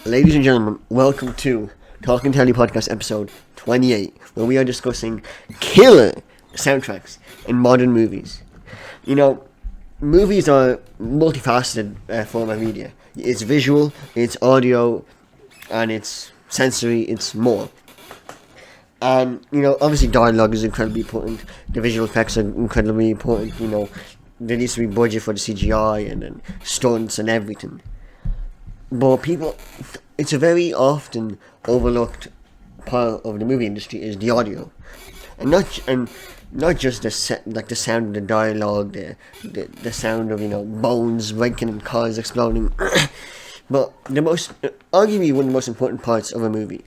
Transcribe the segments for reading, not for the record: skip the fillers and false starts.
Ladies and gentlemen, welcome to TalkingTelly podcast episode 28, where we are discussing killer soundtracks in modern movies. You know, movies are multifaceted form of media. It's visual, it's audio, and it's sensory, it's more. And, obviously dialogue is incredibly important. The visual effects are incredibly important. There needs to be budget for the CGI and then stunts and everything. But it's a very often overlooked part of the movie industry is the audio, and not just the sound of the dialogue, the sound of bones breaking and cars exploding, but arguably one of the most important parts of a movie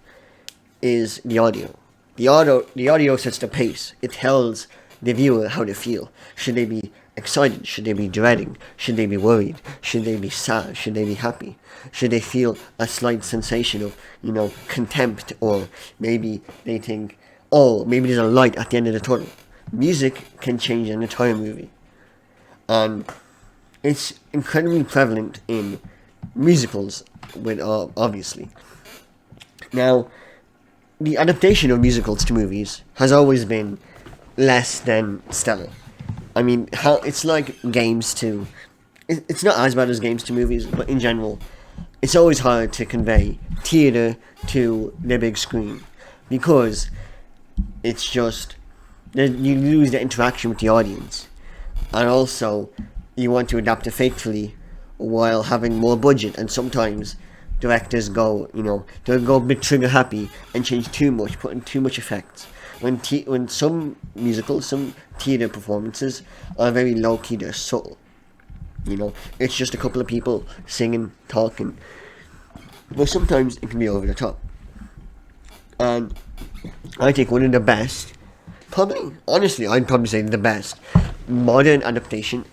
is the audio. The audio sets the pace. It tells the viewer how they feel. Should they be excited? Should they be dreading? Should they be worried? Should they be sad? Should they be happy? Should they feel a slight sensation of, contempt, or maybe they think, oh, maybe there's a light at the end of the tunnel. Music can change an entire movie. And it's incredibly prevalent in musicals, obviously. Now, the adaptation of musicals to movies has always been less than stellar. I mean, it's like games to... It's not as bad as games to movies, but in general, it's always hard to convey theatre to the big screen, because it's just... You lose the interaction with the audience. And also, you want to adapt it faithfully while having more budget, and sometimes directors they'll go a bit trigger happy and change too much, put in too much effects. When some musicals, some theatre performances are very low key, they're subtle. It's just a couple of people singing, talking. But sometimes it can be over the top. And I think one of the best, I'd probably say the best modern adaptation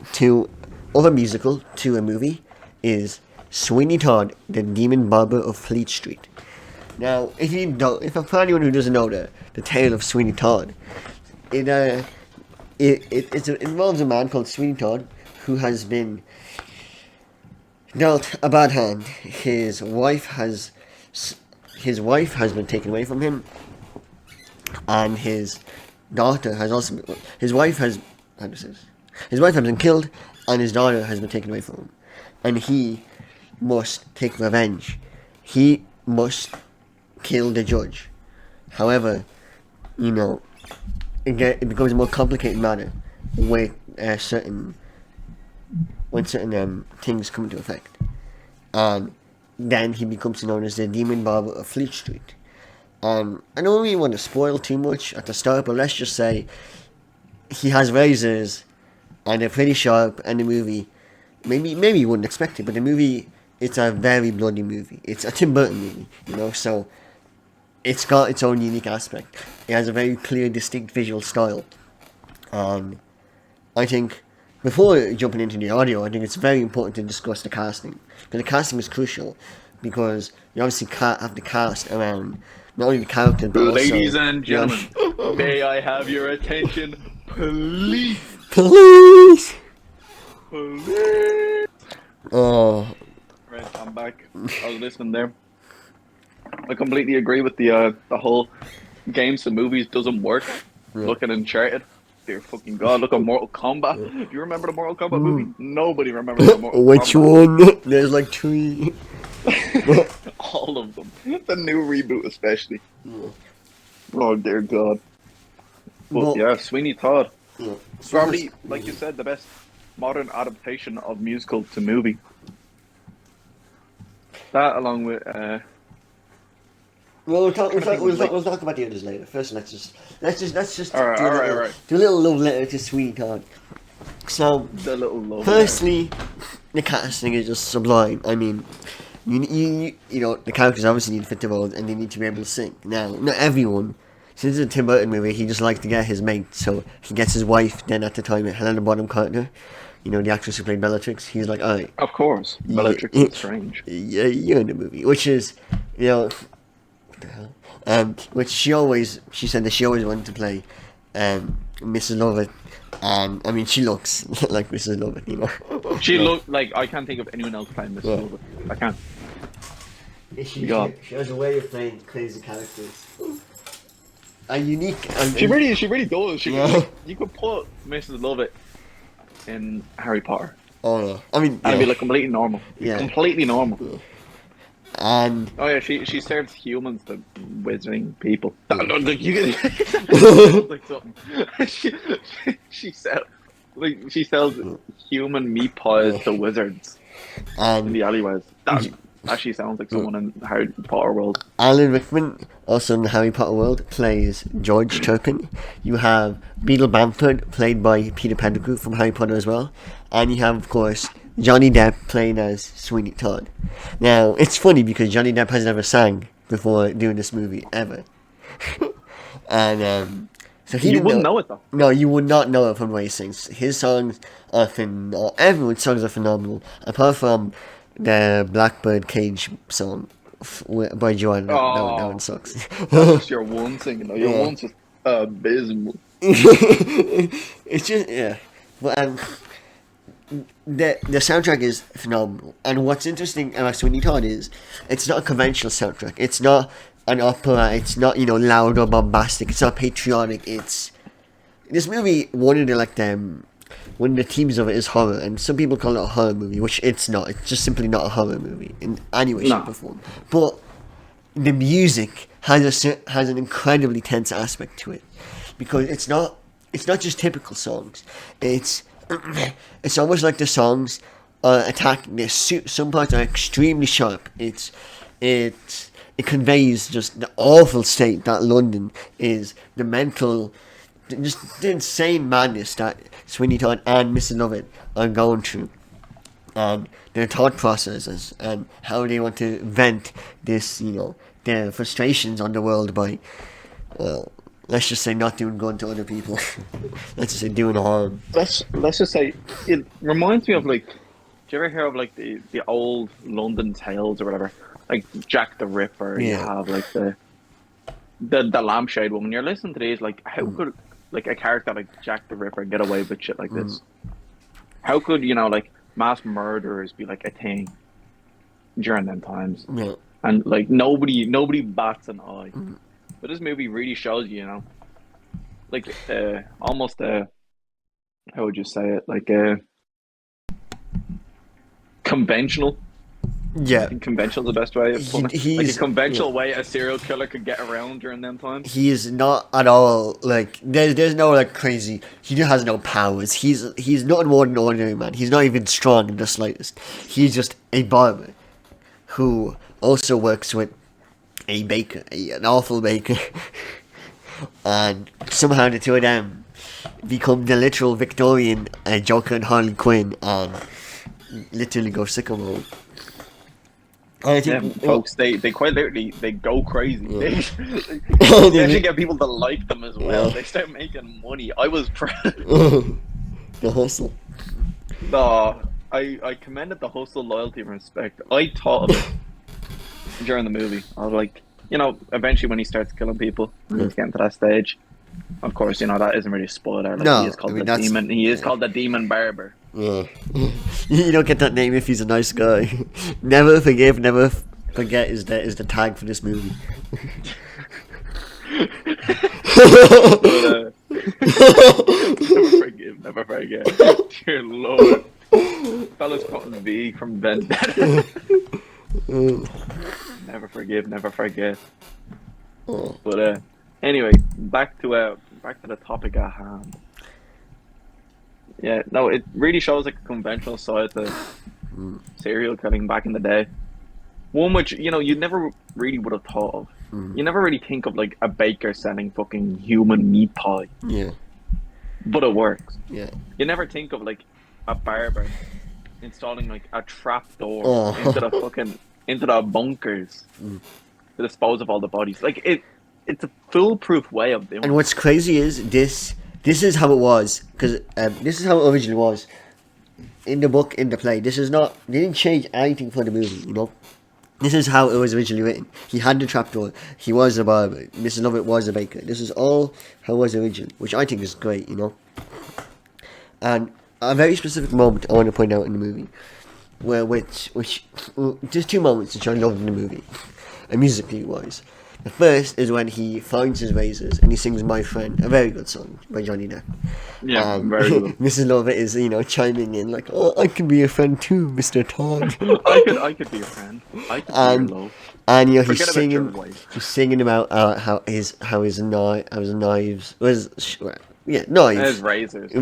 of a musical to a movie is Sweeney Todd, the Demon Barber of Fleet Street. Now, for anyone who doesn't know the tale of Sweeney Todd, it involves a man called Sweeney Todd who has been dealt a bad hand. His wife has been taken away from him, and his daughter has also been, his wife has been killed, and his daughter has been taken away from him, and he must take revenge. He must kill the judge. However, it becomes a more complicated matter when certain things come into effect, and then he becomes known as the Demon Barber of Fleet Street. I don't really want to spoil too much at the start, but let's just say he has razors, and they're pretty sharp. And the movie, maybe you wouldn't expect it, but the movie, it's a very bloody movie. It's a Tim Burton movie, so it's got its own unique aspect. It has a very clear, distinct visual style. And I think, before jumping into the audio, I think it's very important to discuss the casting. Because the casting is crucial, because you obviously have to cast around not only the character, but Ladies and gentlemen, may I have your attention, please? Please! Please! Oh. Right, I'm back. I was listening there. I completely agree with the whole games to movies doesn't work. Yeah. Look at Uncharted. Dear fucking God, look at Mortal Kombat. Do you remember the Mortal Kombat movie? Nobody remembers the Mortal Kombat. Which one? There's like 3. All of them. The new reboot especially. Yeah. Oh dear God. But yeah, Sweeney Todd. Yeah. Probably, like you said, the best modern adaptation of musical to movie. That, along with We'll talk about the others later. First, let's just all right. do a little love letter to Sweeney Todd. So, the little love firstly, the casting is just sublime. I mean, you know, the characters obviously need to fit the roles, and they need to be able to sing. Now, not everyone. Since it's a Tim Burton movie, he just likes to get his mate, so he gets his wife. Then at the time, Helena Bonham Carter, the actress who played Bellatrix. He's like, all right. Of course, Bellatrix is strange. Yeah, you're in the movie, which is, what the hell? Which she said that she always wanted to play, Mrs. Lovett. And I mean, she looks like Mrs. Lovett, She looked like, I can't think of anyone else playing Mrs. Lovett. I can't. She has a way of playing crazy characters. And unique. She really does. Yeah. You could put Mrs. Lovett in Harry Potter. Oh yeah. I mean, And it'd be like completely normal. Yeah. Completely normal. Yeah. And oh yeah, she serves humans to wizarding people. You like something. she sells she sells human meat pies to wizards in the alleyways. That actually sounds like someone in Harry Potter world. Alan Rickman, also in the Harry Potter world, plays George Turpin. You have Beetle Bamford, played by Peter Pettigrew from Harry Potter as well. And you have, of course, Johnny Depp playing as Sweeney Todd. Now, it's funny because Johnny Depp has never sang before doing this movie, ever. And, so he You wouldn't know it though. No, you would not know it from the way he sings. His songs are phenomenal. Everyone's songs are phenomenal, apart from the Blackbird Cage song by Joanne. That one sucks. That's just your one singing though. Your one's just abysmal. It's just, yeah. But, the soundtrack is phenomenal, and what's interesting about Sweeney Todd is it's not a conventional soundtrack. It's not an opera. It's not loud or bombastic. It's not patriotic. It's this movie. One of the themes of it is horror, and some people call it a horror movie, which it's not. It's just simply not a horror movie in any way, shape, or form. But the music has an incredibly tense aspect to it, because it's not just typical songs. It's almost like the songs are attacking. Some parts are extremely sharp. It conveys just the awful state that London is, just the insane madness that Sweeney Todd and Mrs. Lovett are going through, and their thought processes and how they want to vent this, their frustrations on the world by, well, let's just say not doing good to other people. Let's just say doing harm. Let's just say it reminds me of do you ever hear of the old London tales or whatever? Like Jack the Ripper. Yeah. You have the lampshade woman. You're listening to these how could a character like Jack the Ripper get away with shit like this? How could mass murderers be a thing during them times? Yeah. And nobody bats an eye. But this movie really shows you, almost how would you say it? Conventional. Yeah. I think conventional is the best way of putting it. He's a conventional way a serial killer could get around during them times. He is not at all there's no crazy. He has no powers. He's not more than an ordinary man. He's not even strong in the slightest. He's just a barber who also works with a baker, an awful baker, and somehow the two of them become the literal Victorian Joker and Harley Quinn, and literally go sicko mode. I think, folks, they quite literally they go crazy. They actually get people to like them as well. They start making money. I was proud. The hustle. No, I commended the hustle, loyalty, and respect. I thought of it during the movie. I was like, eventually when he starts killing people, he's getting to that stage. Of course, that isn't really a spoiler. No, he is called the demon. He is called the Demon Barber. Yeah. You don't get that name if he's a nice guy. Never forgive, never forget is the tag for this movie. Never forgive, never forget. Dear Lord. Fella's quoting V from Vendetta. Never forgive, never forget. But anyway, back to the topic at hand. Yeah, no, it really shows a conventional side to serial killing back in the day. One which you never really would have thought of. You never really think of a baker selling fucking human meat pie. Yeah. But it works. Yeah. You never think of a barber installing a trap door into the bunkers to dispose of all the bodies. It's a foolproof way of doing it. And what's crazy is this is how it was, because this is how it originally was in the book, in the play. They didn't change anything for the movie, This is how it was originally written. He had the trapdoor. He was a barber. Mrs. Lovett was a baker. This is all how it was originally, which I think is great, And a very specific moment I want to point out in the movie which there's two moments which I loved in the movie, musically wise. The first is when he finds his razors and he sings "My Friend," a very good song by Johnny Depp. Yeah, very good. Mrs. Lovett is chiming in like, "Oh, I can be a friend too, Mr. Todd." I could be a friend. I could be your love. And Forget he's about your wife. singing about how his knives There's razors.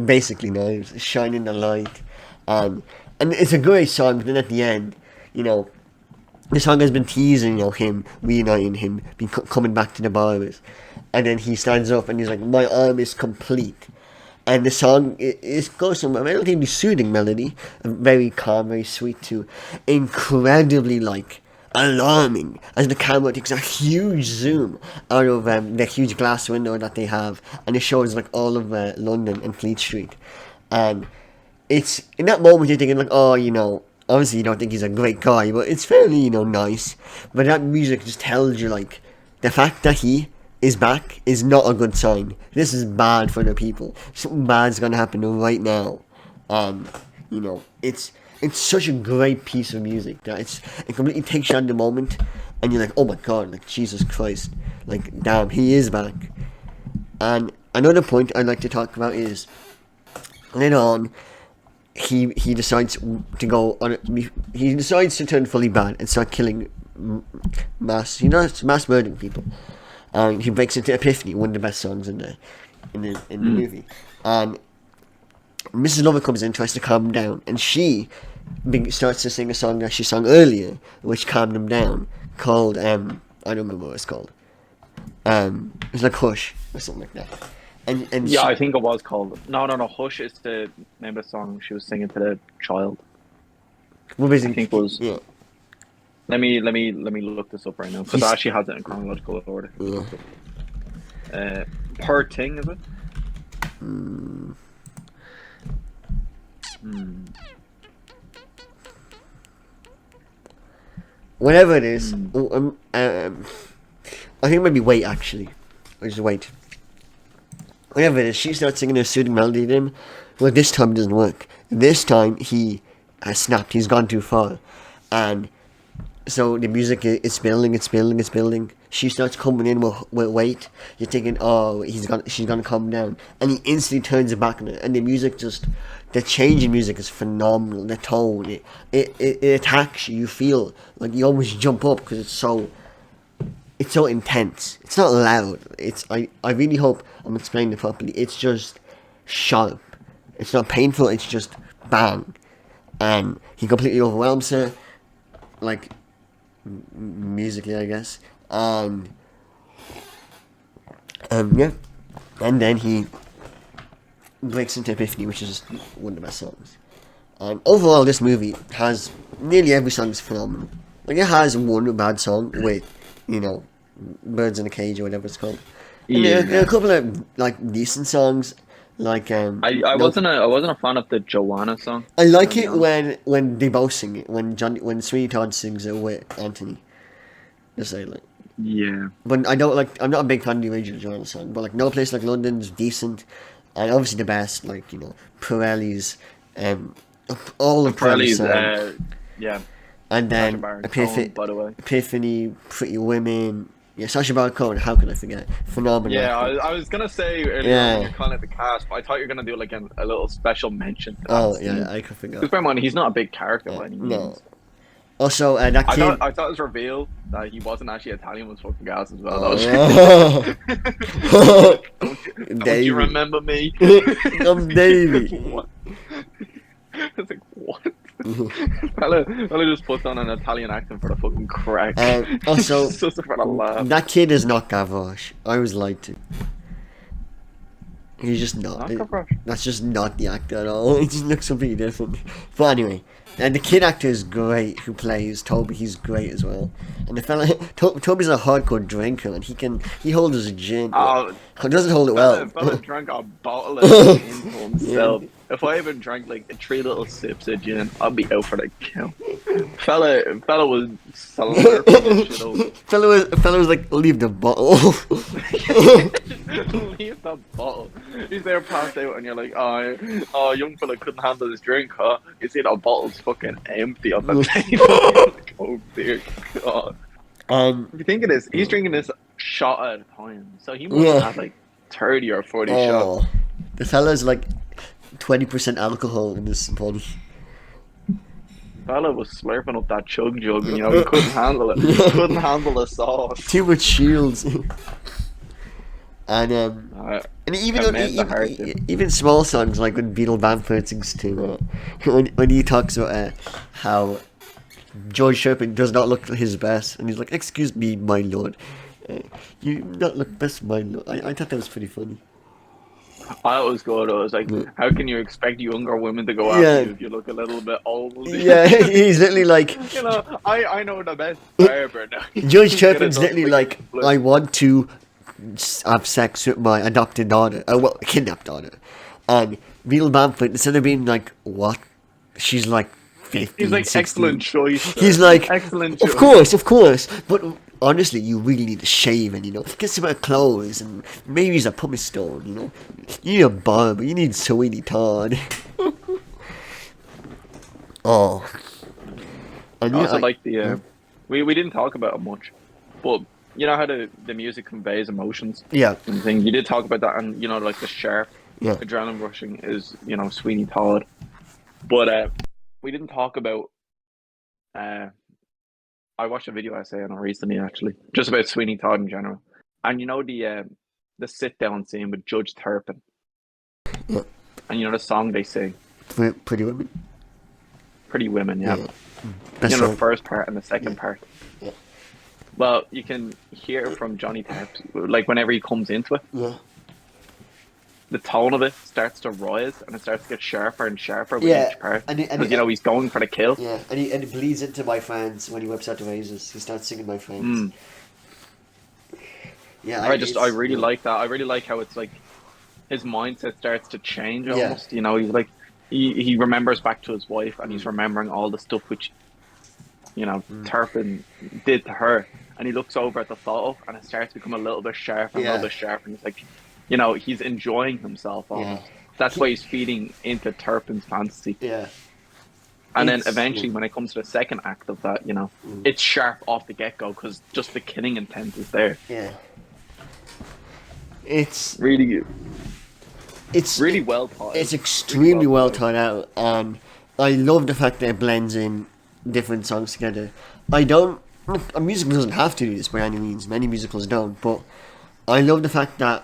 basically knives, shining the light, and it's a great song. But then at the end, the song has been teasing him reuniting him, coming back to the bars, and then he stands up and he's like, "My arm is complete." And the song it goes from a relatively soothing melody, very calm, very sweet, to incredibly alarming as the camera takes a huge zoom out of the huge glass window that they have, and it shows all of London and Fleet Street. And it's in that moment you're thinking obviously you don't think he's a great guy, but it's fairly nice. But that music just tells you the fact that he is back is not a good sign. This is bad for the people. Something bad's gonna happen right now. It's such a great piece of music that it completely takes you out of the moment, and you're like, oh my god, Jesus Christ, damn, he is back. And another point I'd like to talk about is later on, he decides to go on. He decides to turn fully bad and start killing mass murdering people. And he breaks into Epiphany, one of the best songs in the movie. And Mrs. Lover comes in, tries to calm him down, and she starts to sing a song that she sang earlier, which calmed him down, called, I don't remember what it's called. It's like Hush, or something like that. And yeah, I think it was called... No, Hush is the name of the song she was singing to the child. Well, I think it was... Yeah. Let me look this up right now, because it actually has it in chronological order. Yeah. Per Thing, is it? Whatever it is, I think it might be Wait, actually. Or just Wait. Whatever it is, she starts singing a soothing melody to him. Well, this time it doesn't work. This time he has snapped, he's gone too far. And so the music is building. She starts coming in with Wait. You're thinking, oh, she's gonna calm down, and he instantly turns it back on her. And the music the change in music is phenomenal. The tone, it attacks you. You feel like you almost jump up because it's so intense. It's not loud. I really hope I'm explaining it properly. It's just sharp. It's not painful. It's just bang, and he completely overwhelms her, musically, I guess. Yeah, and then he breaks into Epiphany, which is one of the best songs. And overall, this movie has nearly every song is phenomenal. It has one bad song with, Birds in a Cage or whatever it's called. And there are a couple of decent songs. I wasn't a fan of the Joanna song. I like it when they both sing it. When Sweeney Todd sings it with Anthony. Just say Yeah. But I don't I'm not a big fan of the original Joanna song. But No Place Like London's decent, and obviously the best Pirelli's, all of Pirelli's yeah. And then Baron-Cohen, by the way. Epiphany, Pretty Women. Yeah, Sacha Baron Cohen, how could I forget? Phenomenal. Yeah, I was gonna say earlier when you're calling it the cast, but I thought you were gonna do a little special mention to that. Oh, yeah, I could forget. Because bear in mind, he's not a big character by any means. No. Also, that kid... I thought it was revealed that he wasn't actually Italian, was fucking gas as well. Don't you remember me? I'm Davey. What? I was like, what? fella just puts on an Italian accent for the fucking crack. Also, just for the laugh. That kid is not Gavroche. I was lied to. He's just not. That's just not the actor at all. He just looks completely different. But anyway, and the kid actor is great who plays Toby. He's great as well. And the fella, Toby's a hardcore drinker, and he holds his gin. He doesn't hold it well. Fella drank a bottle of gin for himself. Yeah. If I even drank 3 little sips of gin, I'd be out for the count. Fella was slurping shit over. Fella was like, leave the bottle. Leave that bottle. He's there passed out, and you're like, oh, young fella couldn't handle his drink, huh? You see that bottle's fucking empty on the table. You're like, oh dear God. If you think of this, he's drinking this shot at a time, so he must have had like 30 or 40 shots. The fella's like 20% alcohol in this bottle. Fella was slurping up that chug jug, and he couldn't handle it. He couldn't handle the sauce. Too much shields. And even small songs like when Beetle Bamford sings to when he talks about how George Sherpin does not look his best, and he's like, "Excuse me, my lord, you not look best, my lord." I thought that was pretty funny. I always go to, I was like, how can you expect younger women to go after you if you look a little bit old? Yeah, he's literally like, I know the best barber now. George Turpin's literally like, I want to have sex with my adopted daughter, kidnapped daughter. And Beetle Bamford, instead of being like, what? She's like 15, he's like, 16. Excellent choice. Sir. He's like, excellent choice. Of course. But honestly, you really need to shave and, get some clothes and maybe use a pumice stone, You need a barber, you need Sweeney Todd. Oh. And I also like the, we didn't talk about it much, but you know how the music conveys emotions? Yeah. And thing. You did talk about that, and like the sharp adrenaline rushing is, Sweeney Todd. But we didn't talk about, I watched a video essay on it recently, actually, just about Sweeney Todd in general. And the sit-down scene with Judge Turpin. Yeah. And the song they sing. Pretty Women? Pretty Women, yeah. The first part and the second part. Yeah. Well, you can hear from Johnny Depp, like whenever he comes into it. Yeah. The tone of it starts to rise, and it starts to get sharper and sharper with each part. Because he's going for the kill. Yeah, and it bleeds into My Friends when he whips out the razors. He starts singing My Friends. Yeah, I really like that. I really like how it's like his mindset starts to change almost. He's like he remembers back to his wife, and he's remembering all the stuff which Turpin did to her, and he looks over at the photo, and it starts to become a little bit sharper, and a little bit sharper, and he's like, he's enjoying himself almost. That's why he's feeding into Turpin's fantasy. Yeah. And then eventually, when it comes to the second act of that, it's sharp off the get-go, because just the killing intent is there. Yeah. It's really well thought. It's extremely well thought out, and I love the fact that it blends in different songs together. A musical doesn't have to do this by any means. Many musicals don't, but I love the fact that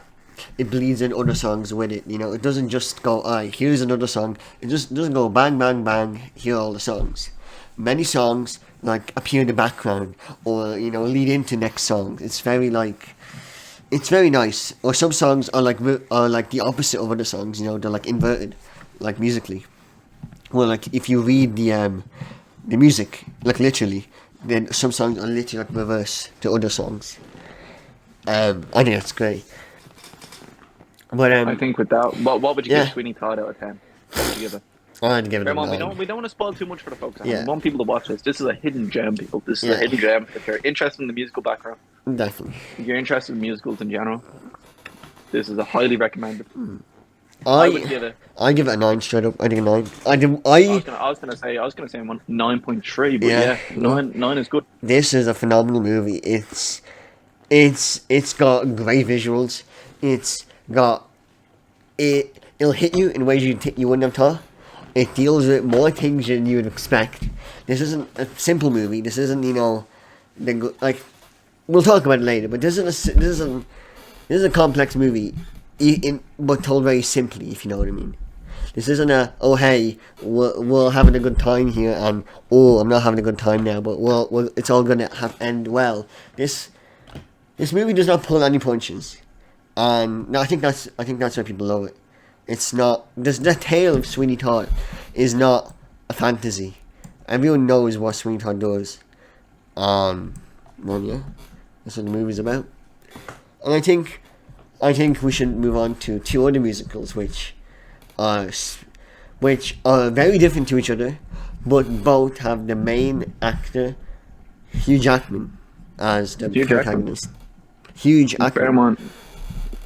it bleeds in other songs with it. It doesn't just go, here's another song. It just doesn't go bang, bang, bang, here are all the songs. Many songs, appear in the background, or, lead into next song. It's very nice. Or some songs are like the opposite of other songs, they're inverted, musically. Well, if you read the music, literally, then some songs are literally reverse to other songs. I think that's great. But I think with that, what would you give Sweeney Todd out of 10? What would you give it? I'd give it a 9. We don't want to spoil too much for the folks. We want people to watch this. This is a hidden gem, people. This is a hidden gem. If you're interested in the musical background, definitely. If you're interested in musicals in general, this is a highly recommended. I give it a 9 straight up. I think a 9. I was gonna say 9.3, but 9 is good. This is a phenomenal movie. It's got great visuals. It'll hit you in ways you wouldn't have thought. It deals with more things than you would expect. This isn't a simple movie. This isn't we'll talk about it later. But this is a complex movie, but told very simply, if you know what I mean. This isn't we're having a good time here, and I'm not having a good time now, but it's all gonna end well. This movie does not pull any punches, and I think that's why people love it. It's not the tale of Sweeney Todd is not a fantasy. Everyone knows what Sweeney Todd does. Well, yeah, that's what the movie's about. And I think we should move on to 2 other musicals, which are very different to each other, but both have the main actor Hugh Jackman as the protagonist. Hugh Jackman.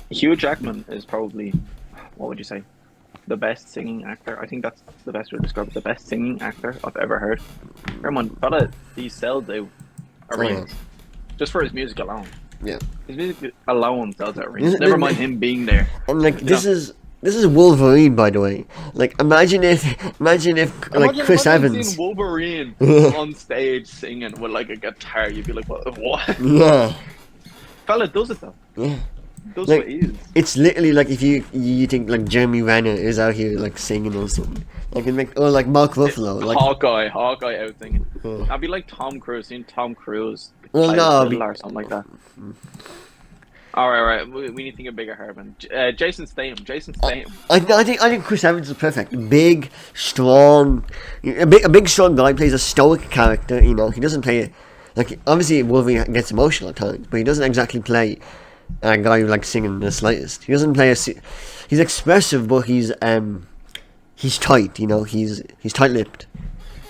Hugh Jackman is probably, what would you say, the best singing actor. I think that's the best way to describe it. The best singing actor I've ever heard. Remember, fella, he sells out arenas just for his music alone. Yeah. His music alone sells out arenas. Never mind him being there. And like this is Wolverine, by the way. Like imagine if like Chris Evans seeing Wolverine on stage singing with like a guitar, you'd be like, what? Yeah. Fella does it though. Yeah. Does Like, what he is. it's literally like if you think like Jeremy Renner is out here like singing or something. Or like Mark Ruffalo. Like Hawkeye out singing. Yeah. I'd be like Tom Cruise, seeing Tom Cruise Well, play no, the fiddle or something like that. All right. We need to think of bigger Harman. Jason Statham. I think Chris Evans is perfect. Big, strong, a big strong guy plays a stoic character. You know, he doesn't play like obviously Wolverine gets emotional at times, but he doesn't exactly play a guy who likes singing the slightest. He doesn't play he's expressive, but he's tight. You know, he's tight-lipped.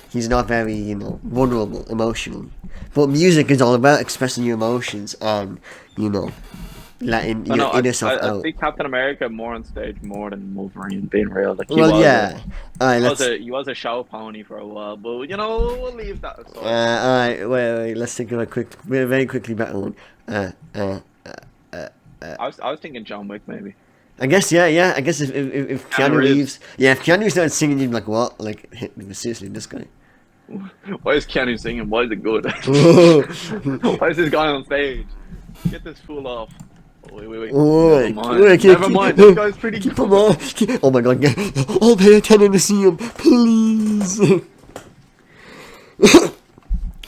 He's not very, you know, vulnerable emotionally. But music is all about expressing your emotions and, you know, letting your inner self out. I think Captain America more on stage more than Wolverine, being real. Like, he was a show pony for a while, but you know, we'll leave that aside. Alright, wait, let's think of a very quickly better one. I was thinking John Wick maybe. I guess yeah. I guess if Keanu Reeves, if Keanu Reeves started singing, you'd be like, what? Like, seriously, this guy. Why is Keanu singing? Why is it good? Why is this guy on stage? Get this fool off. Oh, wait. Never mind. This guy's pretty good. Come on. Oh my god. I'll pay attention to see him, please.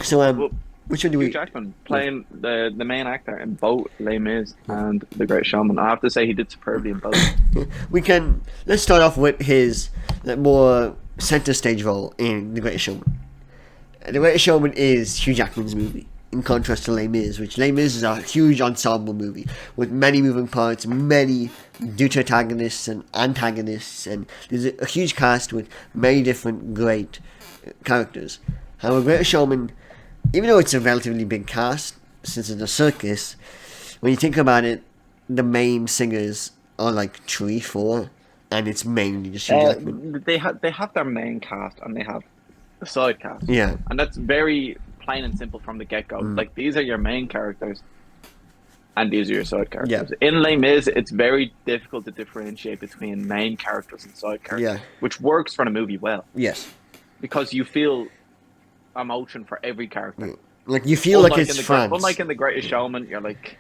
So, which one do we... Hugh Jackman playing the main actor in both Les Mis and The Greatest Showman. I have to say he did superbly in both. Let's start off with his more center stage role in The Greatest Showman. The Greatest Showman is Hugh Jackman's movie, in contrast to Les Mis, which Les Mis is a huge ensemble movie with many moving parts, many deuteragonists and antagonists, and there's a huge cast with many different great characters. However, Greatest Showman, even though it's a relatively big cast, since it's a circus, when you think about it, the main singers are like 3, 4, and it's mainly just Hugh Jackman. They have their main cast and they have the side cast. Yeah. And that's very plain and simple from the get-go. Like, these are your main characters and these are your side characters. Yeah. In Les Mis, it's very difficult to differentiate between main characters and side characters, which works for the movie well. Yes. Because you feel emotion for every character. Like, you feel like it's France. Unlike in The Greatest Showman, you're like,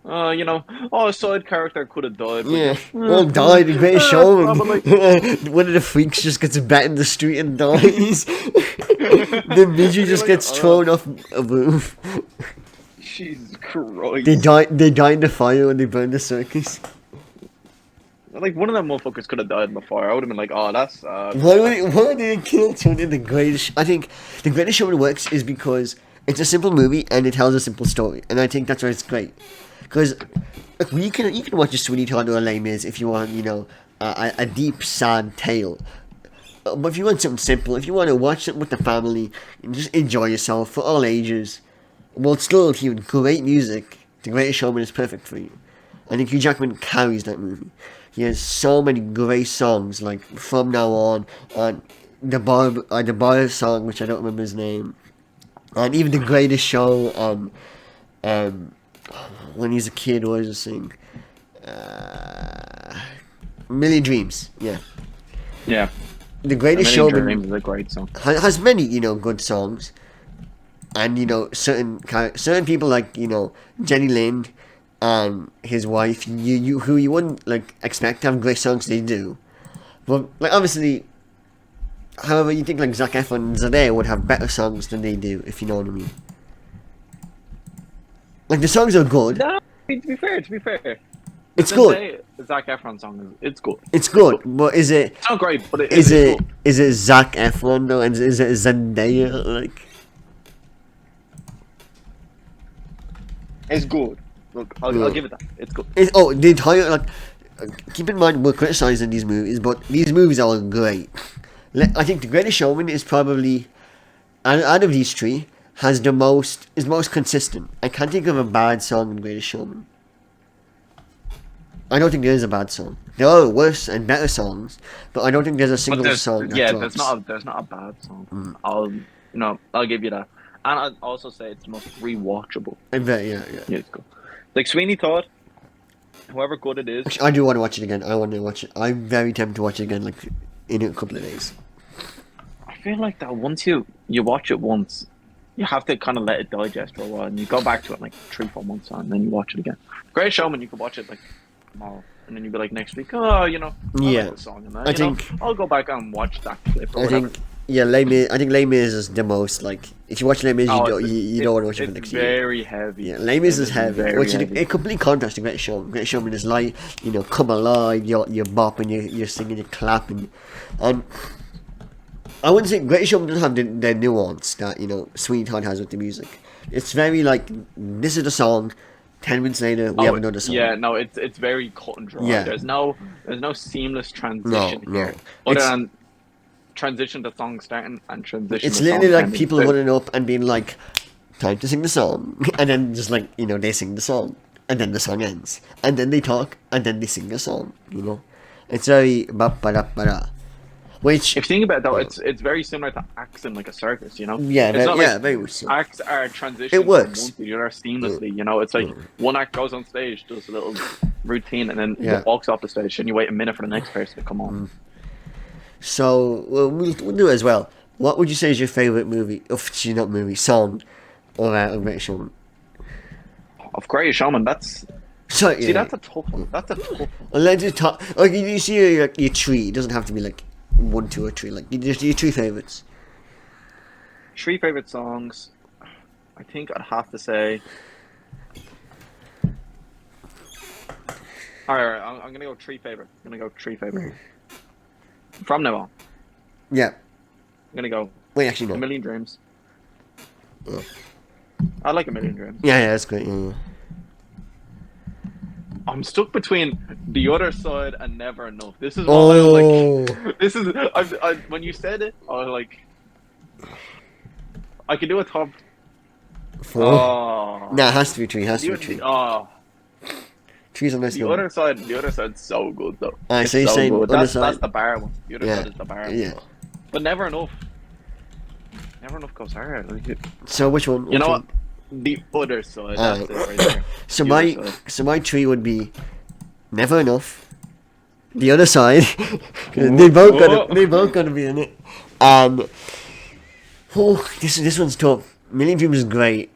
a side character could have died. Yeah, all died in Greatest Showman. One of the freaks just gets bet in the street and dies. The midget just gets thrown off a roof. Jesus Christ. They die in the fire when they burn the circus. Like, one of them motherfuckers could have died in the fire. I would have been like, oh, that's... Why would they kill someone in The Greatest... I think The Greatest Showman works is because it's a simple movie and it tells a simple story. And I think that's why it's great. Because you can watch a Sweeney Todd or a Les Mis if you want, you know, a deep, sad tale. But if you want something simple, if you want to watch it with the family and just enjoy yourself for all ages, while still hearing great music, The Greatest Showman is perfect for you. I think Hugh Jackman carries that movie. He has so many great songs, like From Now On, and the bar song, which I don't remember his name, and even The Greatest Show, when he's a kid, what does he sing? Million Dreams, yeah. Yeah. The Greatest Showman Dreams is a great song. Has many, you know, good songs, and you know certain people like, you know, Jenny Lind and his wife, who you wouldn't like expect to have great songs, they do, but like obviously, however, you think like Zac Efron and Zendaya would have better songs than they do, if you know what I mean. Like, the songs are good. No, to be fair. It's good. The Zac Efron song it's good. It's good, but is it... It's not great, but is good. Is it Zac Efron, though? And is it Zendaya? Like... It's good. Look, I'll give it that. It's good. The entire... Like, keep in mind, we're criticizing these movies, but these movies are great. I think The Greatest Showman is probably... Out of these three... is most consistent. I can't think of a bad song in Greatest Showman. I don't think there is a bad song. There are worse and better songs, but I don't think there's a single song that drops. there's not a bad song. I'll give you that. And I'd also say it's the most rewatchable. I bet, yeah. Yeah, it's cool. Like Sweeney Todd, however good it is. Actually, I do want to watch it again. I want to watch it. I'm very tempted to watch it again, like in a couple of days. I feel like that once you watch it once, you have to kind of let it digest for a while, and you go back to it like 3-4 months on, and then you watch it again. Great Showman, you could watch it like tomorrow, and then you'd be like next week, I like the song, and then, I think I'll go back and watch that clip or whatever. I think Les Mis is the most, like, if you watch Les Mis, you don't want to watch it for next year. It's very heavy. Yeah, Les Mis is heavy, which is a complete contrast to Great Showman. Great Showman is like, come alive, you're bopping, you're singing, you're clapping, and I wouldn't say Great Showman doesn't have the nuance that, Sweeney Todd has with the music. It's very like, this is the song, 10 minutes later, we have another song. Yeah, no, it's very cut and dry. Yeah. There's no seamless transition here. Other than transition to song starting and transition it's to literally song like ending. people running up and being like, time to sing the song, and then just like, they sing the song, and then the song ends, and then they talk, and then they sing the song, It's very ba-ba-da-ba-da. Which, if you think about it, though, it's very similar to acts in like a circus, Yeah, it's not like very much so. acts are transitioning It works. from one to the other seamlessly, It's like one act goes on stage, does a little routine, and then walks off the stage, and you wait a minute for the next person to come on. So, we'll do it as well. What would you say is your favourite song of Great Showman? Of Great Showman, that's a tough one. That's a tough one. Well, let's just talk. Like, you see your tree. It doesn't have to be like 1, 2, or 3. Like, just your 3 favourites. 3 favourite songs. I think I'd have to say. Alright, I'm gonna go 3 favourite. From now on. Yeah. I'm gonna go. Wait, actually, no. A Million Dreams. Oh. I like A Million Dreams. Yeah, that's great. Yeah. I'm stuck between The Other Side and Never Enough. This is what I like. This is when you said it, I was like, I could do a top 4. Oh. Nah, it has to be 3. Oh. 3's a nice The Other Side's so good though. So you're saying good. Other Side? That's the bar one. The Other Side is the bar one. Yeah. But Never Enough. Never Enough goes hard. So which one? You know what? The Other Side. That's it right there. So my 3 would be Never Enough, The Other Side. they both gotta be in it. And this one's tough. Million Dreams is great,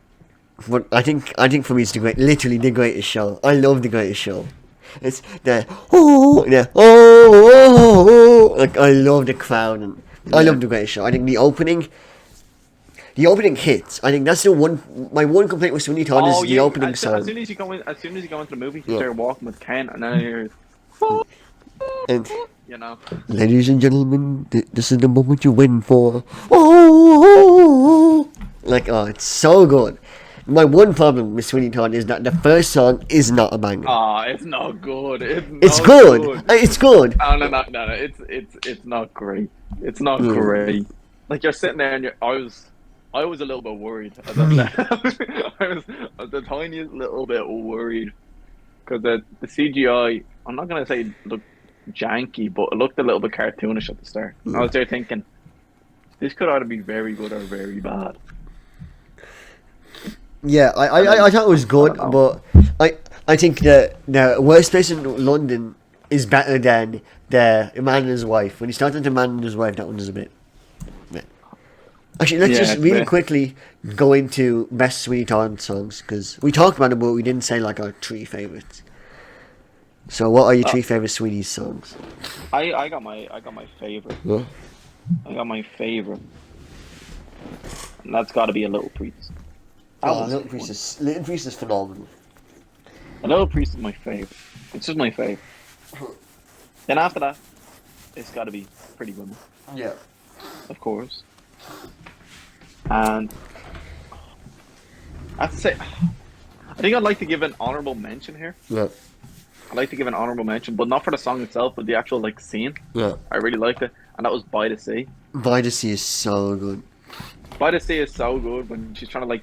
but I think for me it's literally the greatest show. I love the greatest show. It's like, I love the crowd, and I love the greatest show. I think the opening hits. I think that's my one complaint with Sweeney Todd is the opening song. As soon as you go into the movie, you start walking with Ken, and then you're, and you ladies and gentlemen, this is the moment you're waiting for. Oh, it's so good. My one problem with Sweeney Todd is that the first song is not a banger. It's not good. It's good. It's good. No. It's not great. It's not great. Like, you're sitting there and I was a little bit worried. I was the tiniest little bit worried because the CGI, I'm not gonna say looked janky, but it looked a little bit cartoonish at the start. I was there thinking, this could either be very good or very bad. Yeah, I thought it was good, but I think the worst place in London is better than the Man and His Wife. When he started to Man and His Wife, that one is a bit. Actually, let's just really quickly go into best Sweeney Todd songs, because we talked about it, but we didn't say like our 3 favourites. So, what are your 3 favourite Sweeney songs? I got my favourite. Yeah. I got my favourite, and that's got to be A Little Priest. Little Priest is phenomenal. A Little Priest is my favourite. It's just my favourite. Then after that, it's got to be Pretty Woman. Yeah. Of course. And I have to say, I think I'd like to give an honourable mention here. Yeah. I'd like to give an honourable mention, but not for the song itself, but the actual scene. Yeah. I really liked it, and that was By the Sea. By the Sea is so good. By the Sea is so good when she's trying to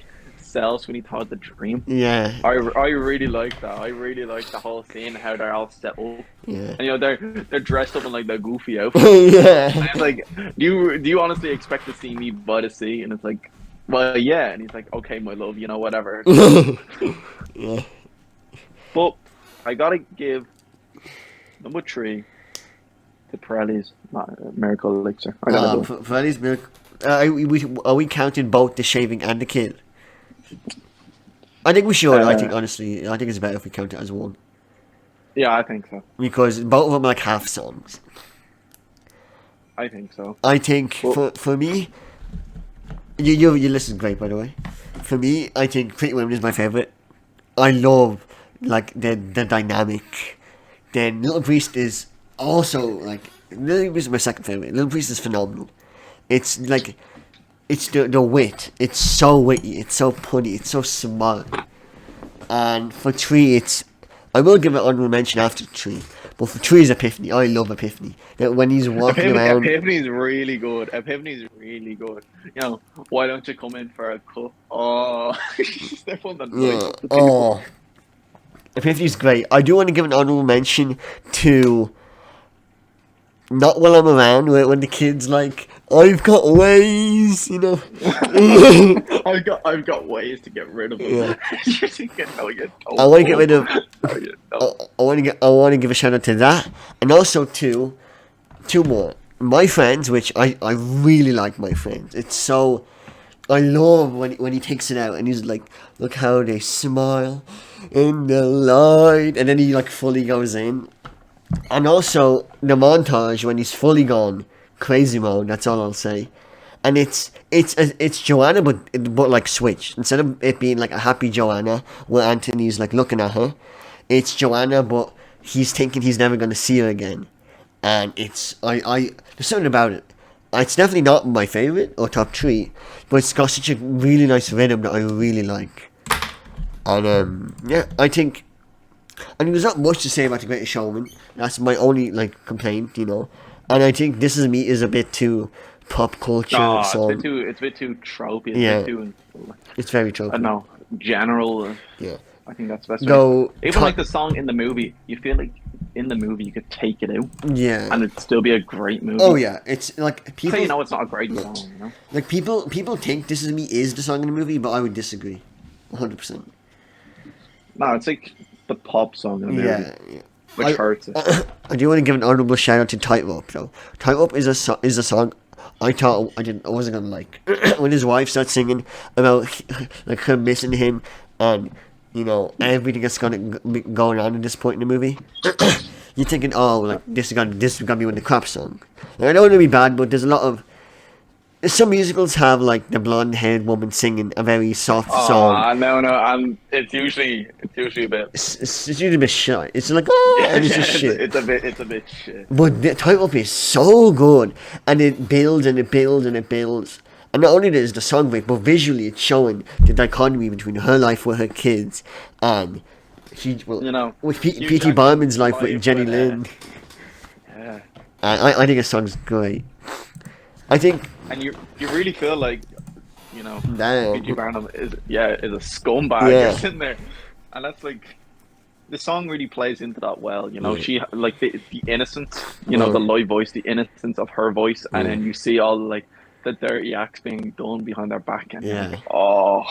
sell Sweeney Todd the dream. Yeah. I really like that. I really like the whole scene, how they're all set up. Yeah. And they're dressed up in like their goofy outfits. And Yeah. it's like, do you honestly expect to see me by the sea? And it's like, well, yeah. And he's like, okay, my love, whatever. Yeah. But I gotta give number 3 to Pirelli's Miracle Elixir. I gotta do it. Freddy's milk. Are we counting both the shaving and the kill? I think we should. I think honestly, I think it's better if we count it as one Yeah, I think so. because both of them are like half songs. I think so. I think Well- for me, your list is great by the way. For me, I think Pretty Women is my favorite. I love like the dynamic. Then Little Priest is also like Little Priest is my second favorite. Little Priest is phenomenal. It's like it's the wit. It's so witty. It's so punny. It's so smart. And for 3, I will give it honorable mention after 3. But for 3 is Epiphany. I love Epiphany. That when he's walking around. Epiphany's really good. Epiphany's really good. Why don't you come in for a cup? Oh, they're fun to Yeah. Oh. Epiphany's great. I do want to give an honorable mention to Not While I'm Around, when the kid's like, I've got ways, I've got ways to get rid of them. Yeah. You're thinking, no, you don't. I want to get rid of. No, you don't. I want to give a shout out to that, and also to 2 more. My Friends, which I really like. My Friends. It's so. I love when he takes it out and he's like, look how they smile in the light, and then he like fully goes in. And also the montage when he's fully gone crazy mode. That's all I'll say. And it's Joanna, but like switched. Instead of it being like a happy Joanna where Anthony's like looking at her, it's Joanna, but he's thinking he's never gonna see her again. And it's there's something about it. It's definitely not my favorite or top 3, but it's got such a really nice rhythm that I really like. And yeah, I think there's not much to say about The Greatest Showman. That's my only like complaint, And I think This Is Me is a bit too pop culture. It's a bit too tropey. Yeah. Too, It's very I tropey. don't know, general. Yeah. I think that's the best. Though, Even like the song in the movie, you feel like in the movie you could take it out yeah. and it'd still be a great movie. Oh yeah, it's like people. So it's not a great song, Like people think This Is Me is the song in the movie, but I would disagree, 100%. No, it's like the pop song in the movie, Yeah. which hurts it. I do want to give an honorable shout out to Tightrope though. Tightrope is a song I thought I wasn't gonna like. When his wife starts singing about like her missing him and everything that's going on at this point in the movie, you're thinking, oh, like this is gonna be one of the crap song. Like, I don't want to be bad, but there's a lot of some musicals have like the blonde-haired woman singing a very soft song. No, it's usually a bit. It's usually a bit shy. It's like and it's just shit. It's a bit shit. But the Tightrope is so good, and it builds and it builds and it builds. And not only is the song great, but visually it's showing the dichotomy between her life with her kids and with P.T. Barnum's life with Jenny Lynn. Yeah. And I think the song's great. I think. And you really feel like, Damn. P.T. Barnum is a scumbag. Yeah. You're sitting there, and that's like. The song really plays into that well, She like the innocence, the live voice, the innocence of her voice, and then you see all like the dirty acts being done behind their back, and oh.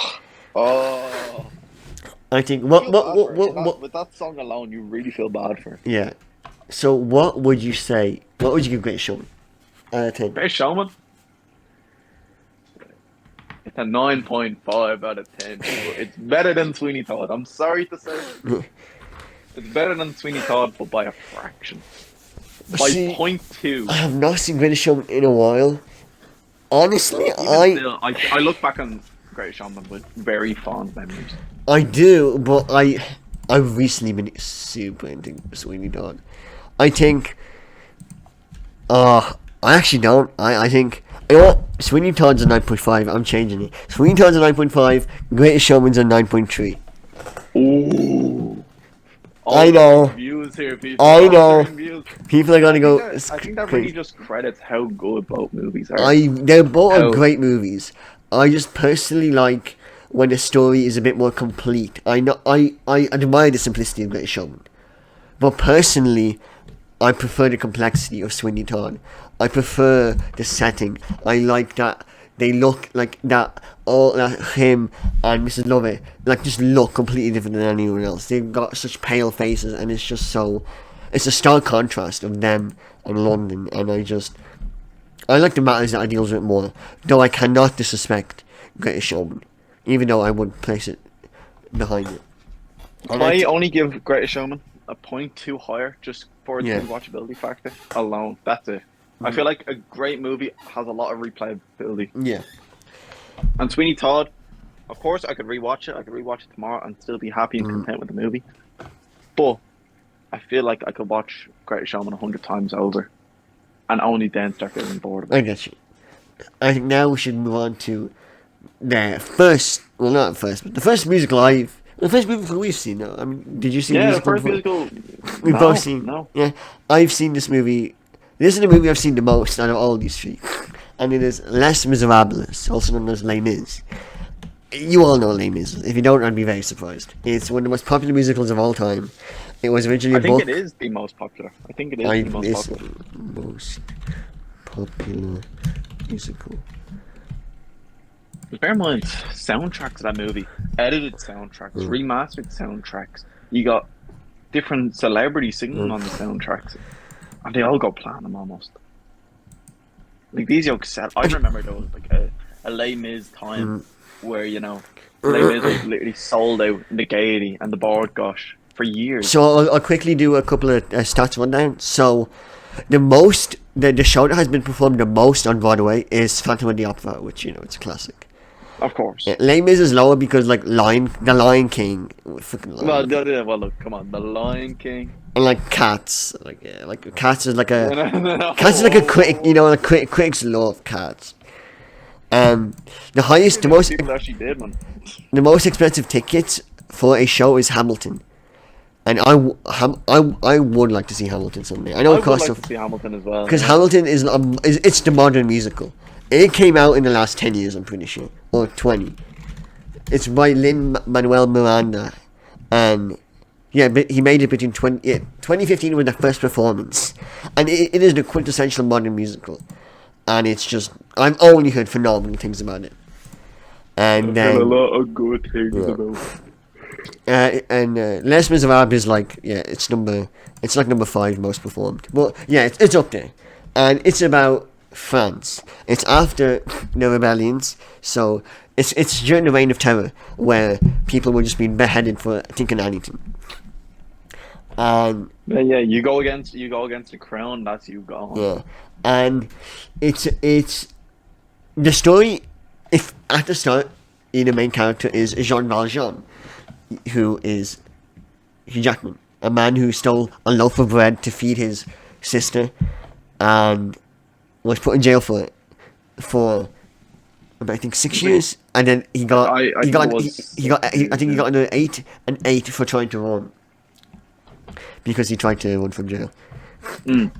I think with that song alone, you really feel bad for her. Yeah. So what would you say? What would you give Greatest Showman? 10. Greatest Showman. It's a 9.5 out of 10. It's better than Sweeney Todd. I'm sorry to say. It's better than Sweeney Todd, but by a fraction. By 0.2. I have not seen Greatest Showman in a while. Honestly, I look back on Greatest Showman with very fond memories. I do, but I've recently been super into Sweeney Todd. I think. I actually don't. I think. You know what? Sweeney Todd's a 9.5. I'm changing it. Sweeney Todd's a 9.5. Greatest Showman's a 9.3. Ooh. I know. Views here, people. I know. People are gonna go. I think that really just credits how good both movies are. They're both great movies. I just personally like when the story is a bit more complete. I admire the simplicity of Greatest Showman, but personally, I prefer the complexity of Sweeney Todd. I prefer the setting. I like that they look like that. All that him and Mrs. Lovett like just look completely different than anyone else. They've got such pale faces, and it's just so. It's a stark contrast of them and London, and I like the matters that I deals with more. Though I cannot disrespect Greatest Showman, even though I would place it behind it. I only give Greatest Showman a point too higher just for its rewatchability factor alone. That's it. I feel like a great movie has a lot of replayability. Yeah. And Sweeney Todd, of course, I could rewatch it. I could rewatch it tomorrow and still be happy and content with the movie. But I feel like I could watch Greatest Showman 100 times over and only then start feeling bored of it. I get you. I think now we should move on to the first, well, not first, but the first musical we've seen. No, I mean, did you see the musical? The first musical. We've both seen. No. Yeah, I've seen this movie. This is the movie I've seen the most out of all these three, and it is Les Miserables, also known as Les Mis. You all know Les Mis. If you don't, I'd be very surprised. It's one of the most popular musicals of all time. It was originally a book. I think it is the most popular. I think it is the most popular. Most popular musical. Bear in mind, soundtracks of that movie, edited soundtracks, remastered soundtracks. You got different celebrities singing on the soundtracks, and they all got platinum almost. Like these young I remember those like a Les Mis time where Les Mis was literally sold out in the Gaiety and the Board Gosh for years. So I'll quickly do a couple of stats rundown. So the show that has been performed the most on Broadway is Phantom of the Opera, which it's a classic. Of course. Les Mis is lower because the Lion King. Well, look, come on, the Lion King. And like Cats, Cats is like a Cats is like a critic. Critics love Cats. The most people actually did, man. The most expensive tickets for a show is Hamilton, and I would like to see Hamilton someday. I know it costs. I would like to see Hamilton as well. Because Hamilton is it's the modern musical. It came out in the last 10 years, I'm pretty sure, or 20. It's by Lin-Manuel Miranda, and but he made it between 2015 was the first performance, and it is the quintessential modern musical, and it's just I've only heard phenomenal things about it, and a lot of good things about it. And Les Miserables is it's like number 5 most performed, but it's up there, and it's about France. It's after the rebellions, so it's during the Reign of Terror where people were just being beheaded for thinking anything. And you go against the crown. That's you go. Yeah, and it's the story. If at the start, the main character is Jean Valjean, who is Hugh Jackman, a man who stole a loaf of bread to feed his sister, and was put in jail for it for about, I think 6 years, and then he got another 8 for trying to run because he tried to run from jail,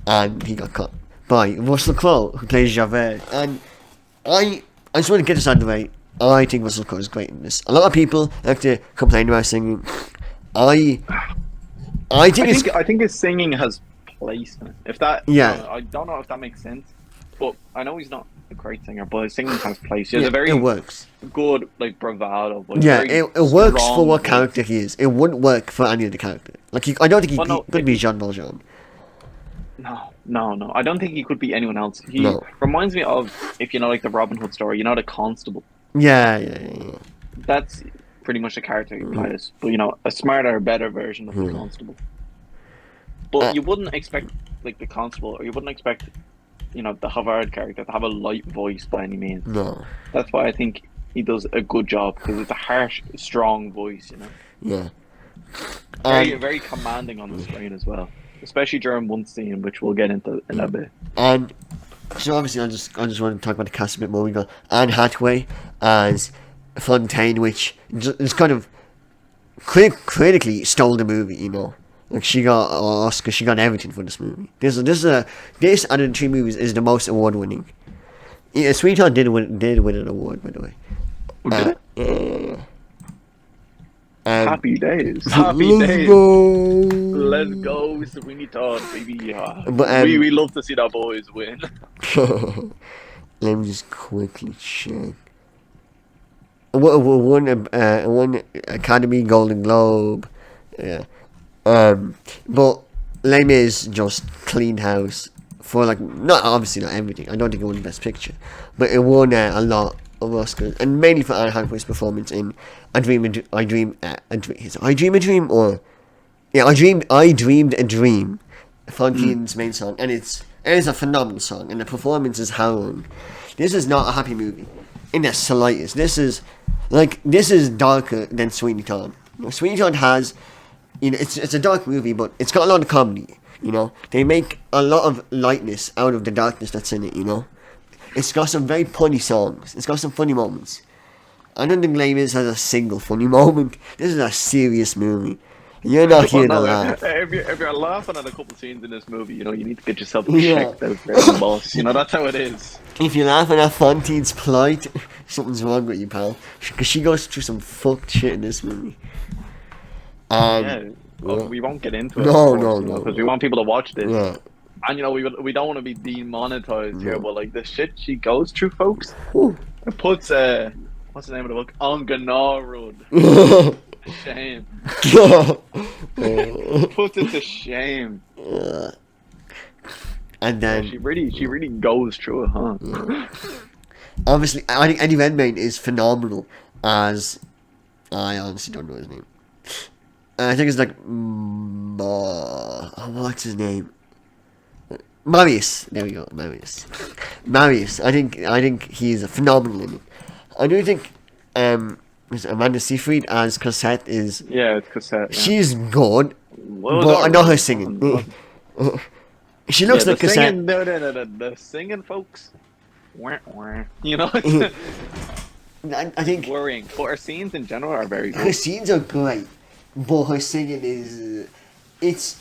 and he got caught by Russell Crowe, who plays Javert. And I just want to get this out of the way. I think Russell Crowe is great in this. A lot of people like to complain about singing. I think his singing has place in it. If that, I don't know if that makes sense. But I know he's not a great singer, but his singing has place. He has a very good bravado. It works for what character he is. It wouldn't work for any other character. I don't think he could be Jean Valjean. No. I don't think he could be anyone else. He reminds me of, if the Robin Hood story, the Constable. Yeah. That's pretty much the character he plays. But a smarter, better version of the Constable. But you wouldn't expect the Constable, or you wouldn't expect the Havard character to have a light voice by any means. No. That's why I think he does a good job, because it's a harsh, strong voice, Yeah. Very, very commanding on the screen as well, especially during one scene, which we'll get into in a bit. And so obviously, I just want to talk about the cast a bit more. We got Anne Hathaway as Fontaine, which is kind of critically stole the movie. She got an Oscar, she got everything for this movie. This out of the 3 movies is the most award winning. Sweetheart did win an award, by the way. Oh, did it? Yeah. Happy days. Happy let's days. go. Let's go, Sweeney Todd, baby. Yeah. But, we love to see our boys win. let me just quickly check. One Academy Golden Globe. Yeah. But Les Mis just cleaned house for like not everything. I don't think it won Best Picture, but it won a lot of Oscars, and mainly for Anne Hathaway's performance in I Dreamed a Dream, Fontaine's main song, and it is a phenomenal song, and the performance is harrowing. This is not a happy movie in the slightest. This is darker than Sweeney Todd. Sweeney Todd has, it's a dark movie, but it's got a lot of comedy. They make a lot of lightness out of the darkness that's in it. It's got some very punny songs. It's got some funny moments. I don't think Les Mis has a single funny moment. This is a serious movie. You're not here to laugh. If you're laughing at a couple scenes in this movie, you need to get yourself checked out, right, boss. That's how it is. If you're laughing at Fontaine's plight, something's wrong with you, pal. Because she goes through some fucked shit in this movie. We won't get into it. No. Because we want people to watch this. Yeah. And we don't want to be demonetized here, but like the shit she goes through, folks, it puts what's the name of the book? On Gnaw Shame. Puts it to shame. And then she really goes through it, huh? Obviously, I think Eddie Redmayne is phenomenal as I honestly don't know his name. I think it's like what's his name? Marius. There we go, Marius. I think he's phenomenal in it. I do think Amanda Seyfried as Cosette is. Yeah, it's Cosette. Yeah. She's good, but I know her singing. She looks like Cosette. The singing, folks. I think worrying, but her scenes in general are very good. Her scenes are great, but her singing is.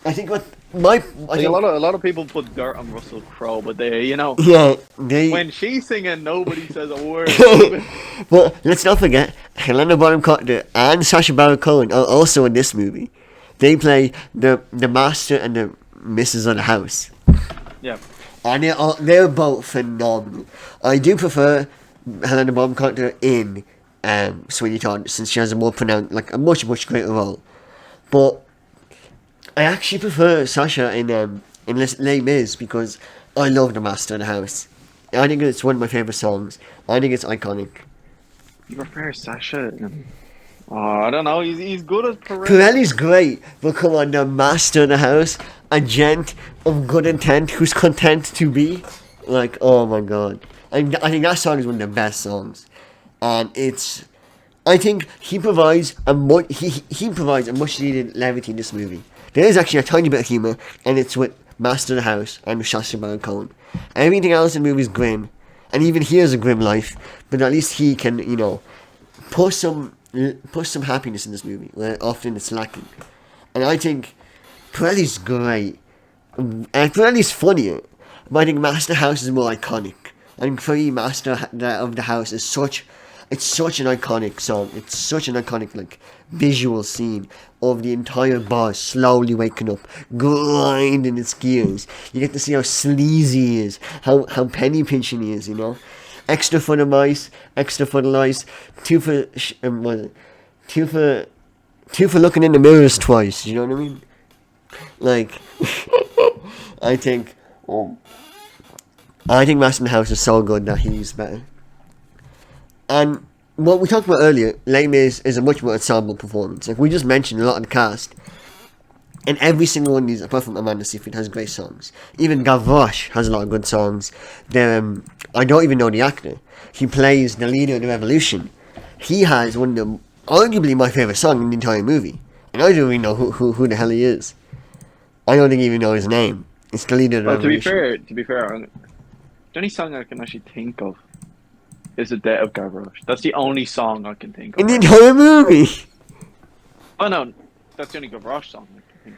I think what a lot of people put dirt on Russell Crowe, but they when she's singing, nobody says a word. But let's not forget Helena Bonham Carter and Sacha Baron Cohen are also in this movie. They play the master and the missus of the house. Yeah, and they're both phenomenal. I do prefer Helena Bonham Carter in Sweeney Todd, since she has a more pronounced, like a much greater role. But I actually prefer Sasha in Les Mis because I love the Master of the House. I think it's one of my favourite songs. I think it's iconic. You prefer Sasha? I don't know. He's good as Pirelli. Pirelli's great, but come on, the Master of the House, a gent of good intent who's content to be. Like, oh my god. I think that song is one of the best songs. And I think he provides a much needed levity in this movie. There is actually a tiny bit of humour, and it's with Master of the House and with Sacha Baron Cohen. Everything else in the movie is grim, and even he has a grim life, but at least he can, put some happiness in this movie, where often it's lacking. And I think Pirelli's great, and Pirelli's funnier, but I think Master of the House is more iconic. I think for me, Master of the House is such an iconic song. It's such an iconic, visual scene of the entire bar slowly waking up, grinding its gears. You get to see how sleazy he is, how penny pinching he is, Extra for the mice, extra for the lice, two for looking in the mirrors twice. You know what I mean? I think Master of the House is so good that he's better. And what we talked about earlier, Les Mis is a much more ensemble performance. Like we just mentioned, a lot of the cast, and every single one of these, apart from Amanda Seyfried, has great songs. Even Gavroche has a lot of good songs. I don't even know the actor. He plays the leader of the revolution. He has one of the, arguably my favourite song in the entire movie, and I don't even know who the hell he is. I don't think I even know his name. It's the leader of the revolution. To be fair, the only song I can actually think of is The Death of Gavroche. That's the only song I can think of. In the entire movie? Oh no, that's the only Gavroche song I can think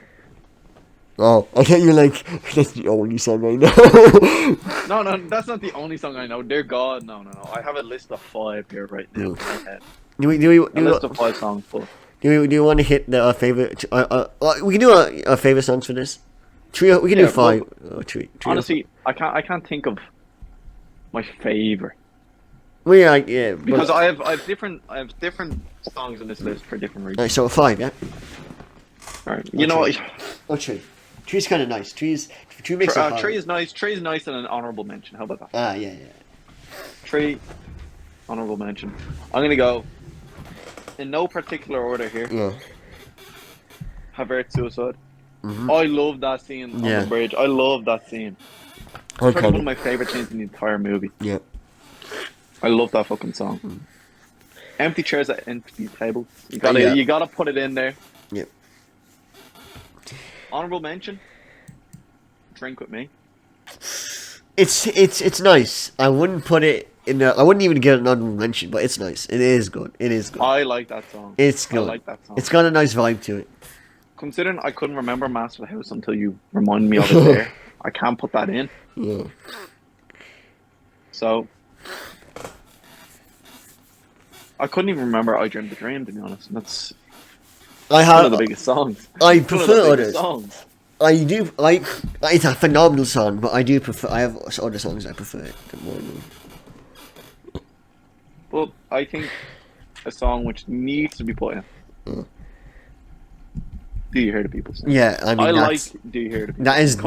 of. Oh, I thought you were like, that's the only song I know. No, that's not the only song I know. Dear God, no. I have a list of 5 here right now in my head. A list of 5 songs, but do you want to hit our favorite? We can do our favorite songs for this. Trio. We can do 5. Well, Trio. honestly, I can't think of my favorite. Well, yeah. Because I have different songs in this list for different reasons. Alright, so 5, yeah. Alright, you know what? Oh, Tree. Tree's kind of nice. Tree makes it hard. Tree is nice. Tree is nice and an honorable mention. How about that? Ah, yeah. Tree, honorable mention. I'm gonna go in no particular order here. Yeah. Havert Suicide. Mm-hmm. I love that scene on the bridge. I love that scene. It's probably one of my favorite scenes in the entire movie. Yeah. I love that fucking song. Empty chairs at empty tables. You gotta put it in there. Yeah. Honorable mention. Drink with Me. It's nice. I wouldn't put it in. I wouldn't even give it an honorable mention, but it's nice. It is good. I like that song. It's good. I like that song. It's got a nice vibe to it. Considering I couldn't remember Master of the House until you reminded me of it there, I can't put that in. Yeah. So I couldn't even remember I Dreamed the Dream, to be honest. That's one of the biggest songs. I prefer others. Songs. I do like. It's a phenomenal song, but I do prefer. I have other songs I prefer more. But I think a song which needs to be put in. Do You Hear the People Sing? Yeah, I mean, Do You Hear the People Sing?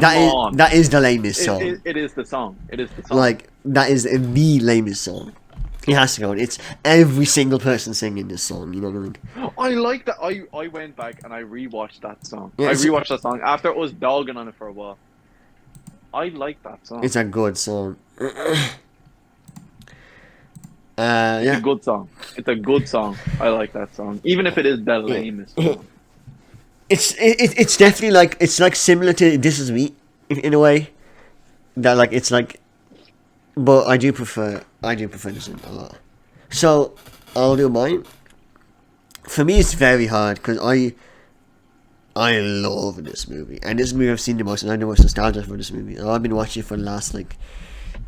That is the lamest song. It is the song. It is the song. Like, that is the lamest song. It has to go on. It's every single person singing this song, you know what I mean? I like that. I went back and I rewatched that song. Yeah, I rewatched that song after it was dogging on it for a while. I like that song. It's a good song. It's a good song. It's a good song. I like that song. Even if it is the lamest song. It's definitely like, it's like similar to This Is Me in a way. That like, it's like, but I do prefer this one a lot. So I'll do mine. For me, it's very hard because I love this movie, and this movie I've seen the most, and I know what's nostalgia for this movie. And I've been watching it for the last like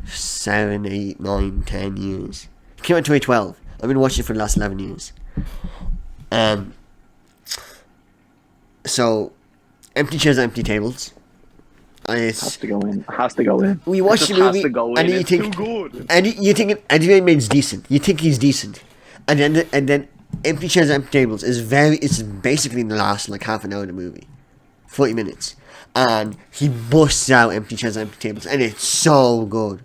7, 8, 9, 10 years. It came out in 2012. I've been watching it for the last 11 years. So, Empty Chairs, Empty Tables. Has to go in. Has to go in. We watch the movie, and you think, too good. and you think Eddie Redmayne's decent. You think he's decent, and then Empty Chairs, Empty Tables it's basically in the last like half an hour of the movie, 40 minutes, and he busts out Empty Chairs, Empty Tables, and it's so good.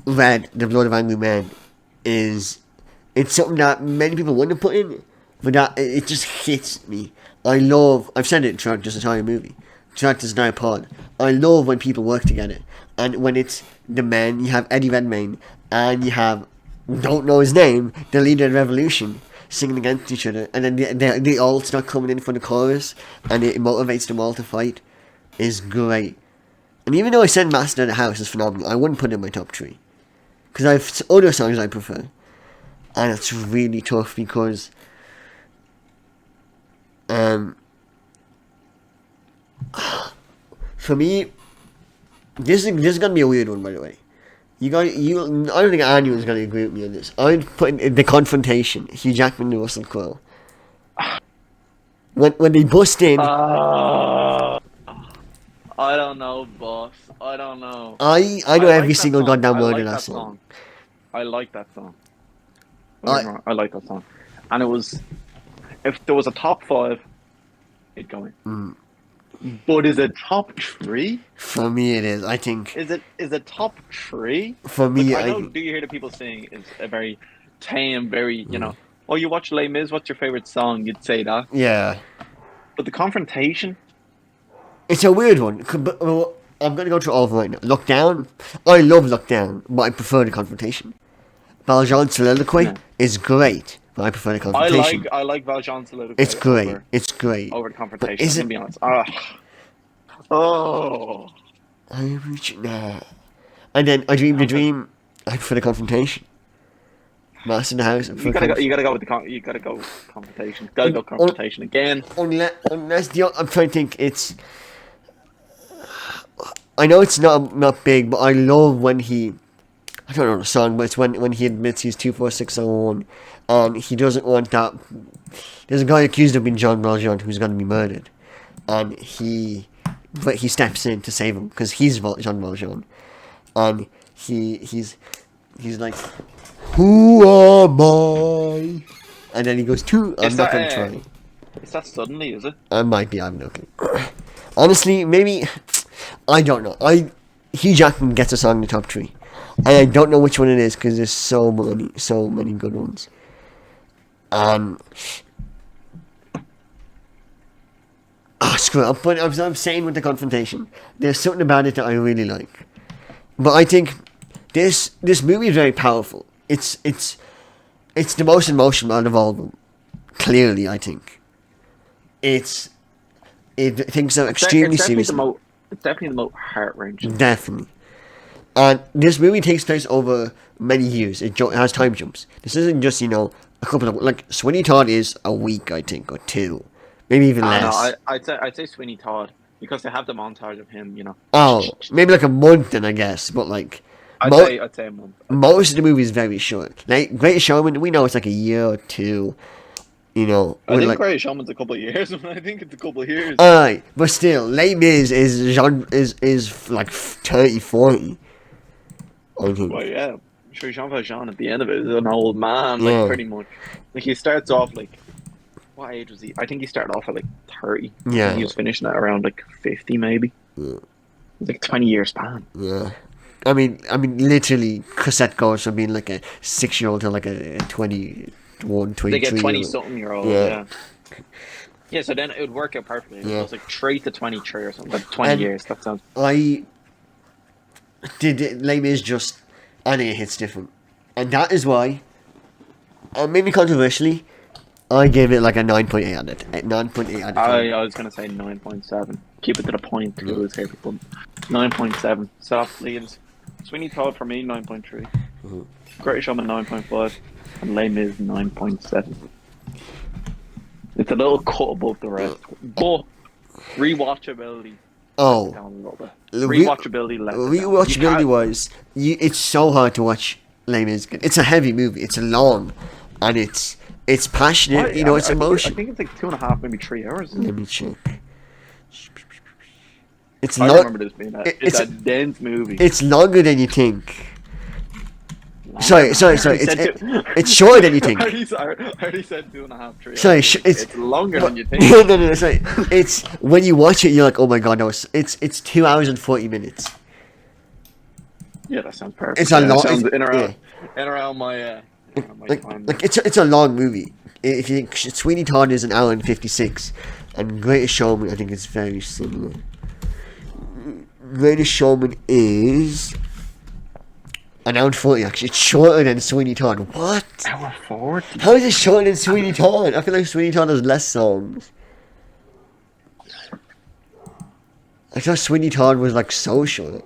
Red, The Blood of Angry Men, it's something that many people wouldn't put in, but that it just hits me. I've said it throughout this entire movie, throughout this entire pod. I love when people work together, and when it's the men, you have Eddie Redmayne, and you have, don't know his name, the leader of the revolution, singing against each other, and then they all start coming in for the chorus, and it motivates them all to fight. Is great. And even though I said Master of the House is phenomenal, I wouldn't put it in my top 3. Because I have other songs I prefer. And it's really tough because for me, this is gonna be a weird one, by the way. I don't think anyone's gonna agree with me on this. I'd put in The Confrontation, Hugh Jackman and Russell Crowe. When they bust in, I don't know, boss. I don't know. I know every single goddamn word of that song. I like that song. I like that song. And it was, if there was a top 5, it'd go in. But is it top 3? For me, it is. I think. Is it top 3? For me, I know. Do You Hear the People Sing is a very tame, very Oh, you watch Les Mis. What's your favorite song? You'd say that. Yeah. But The Confrontation. It's a weird one. I'm going to go through all of them right now. Look Down. I love Look Down, but I prefer The Confrontation. Valjean's Soliloquy is great, but I prefer The Confrontation. I like Valjean's Soliloquy. It's great. It's great. Over The Confrontation, to be honest. Oh. I'm reaching there. And then I Dream the Dream. I prefer The Confrontation. Master in the House. You gotta go with you gotta go confrontation. Gotta go confrontation again. Unless I'm trying to think. It's. I know it's not big, but I love when he. I don't know the song, but it's when he admits he's 24601, and he doesn't want that. There's a guy accused of being John Valjean who's going to be murdered, and he steps in to save him because he's John Valjean, and he's like, "Who am I?" And then he goes, I'm not going to try." Is that suddenly? Is it? I might be. I'm not clue. Honestly, maybe. I don't know. Hugh Jackman gets a song in the top 3. And I don't know which one it is because there's so many good ones. Screw it. But I'm saying with the confrontation, there's something about it that I really like. But I think this movie is very powerful. It's the most emotional out of all of them. Clearly, I think. It thinks so extremely seriously. It's definitely the most heart-wrenching. Definitely. And this movie takes place over many years. It has time jumps. This isn't just, a couple of... Like, Sweeney Todd is a week, I think, or 2. Maybe even less. No, I'd say Sweeney Todd, because they have the montage of him, Oh, maybe like a month then, I guess. But, like... I'd say a month. Most of the movie is very short. Like, Greatest Showman, we know it's like a year or 2. I think Greatest Showman's a couple of years. I think it's a couple of years. Alright, but still, Les Mis is like 30, 40. Well, yeah. I'm sure Jean Valjean at the end of it is an old man, like, pretty much. Like, he starts off, like, what age was he? I think he started off at, like, 30. Yeah. He was finishing at around, like, 50, maybe. Yeah. It's like a 20-year span. Yeah. I mean, literally, cassette goes from being, like, a 6-year-old to, like, a 21, 23. They get 20-something-year-old, yeah. Yeah, so then it would work out perfectly. Yeah. It was, like, 3 to 23 or something. Like, 20 years, that sounds... Les Mis just, I think it hits different. And that is why, maybe controversially, I gave it like a 9.8 out of 10. 9.8 out of 10. I was going to say 9.7. Keep it to the point. To lose here, people. 9.7. Soft leaves. Sweeney Todd for me, 9.3. Greatest Showman, 9.5. And Les Mis, 9.7. It's a little cut above the rest. But, rewatchability. Oh. Rewatchability wise, it's so hard to watch Les Mis. It's a heavy movie. It's long, and it's passionate. It's emotional. I think it's like 2.5, maybe 3 hours. Let me check. I remember this being it's a dense movie. It's longer than you think. Sorry. It's shorter than you think. I already said 2.5, 3 hours. Sorry, it's longer than you think. No, sorry. It's when you watch it, you're like, oh my god, no, it's 2 hours and 40 minutes. Yeah, that sounds perfect. It's a long. In around my time. Like it's a long movie. If you think Sweeney Todd is 1 hour and 56, and Greatest Showman, I think it's very similar. Greatest Showman is 1 hour and 40, actually. It's shorter than Sweeney Todd. What? 1 hour 40? How is it shorter than Sweeney Todd? I feel like Sweeney Todd has less songs. I thought Sweeney Todd was like so short.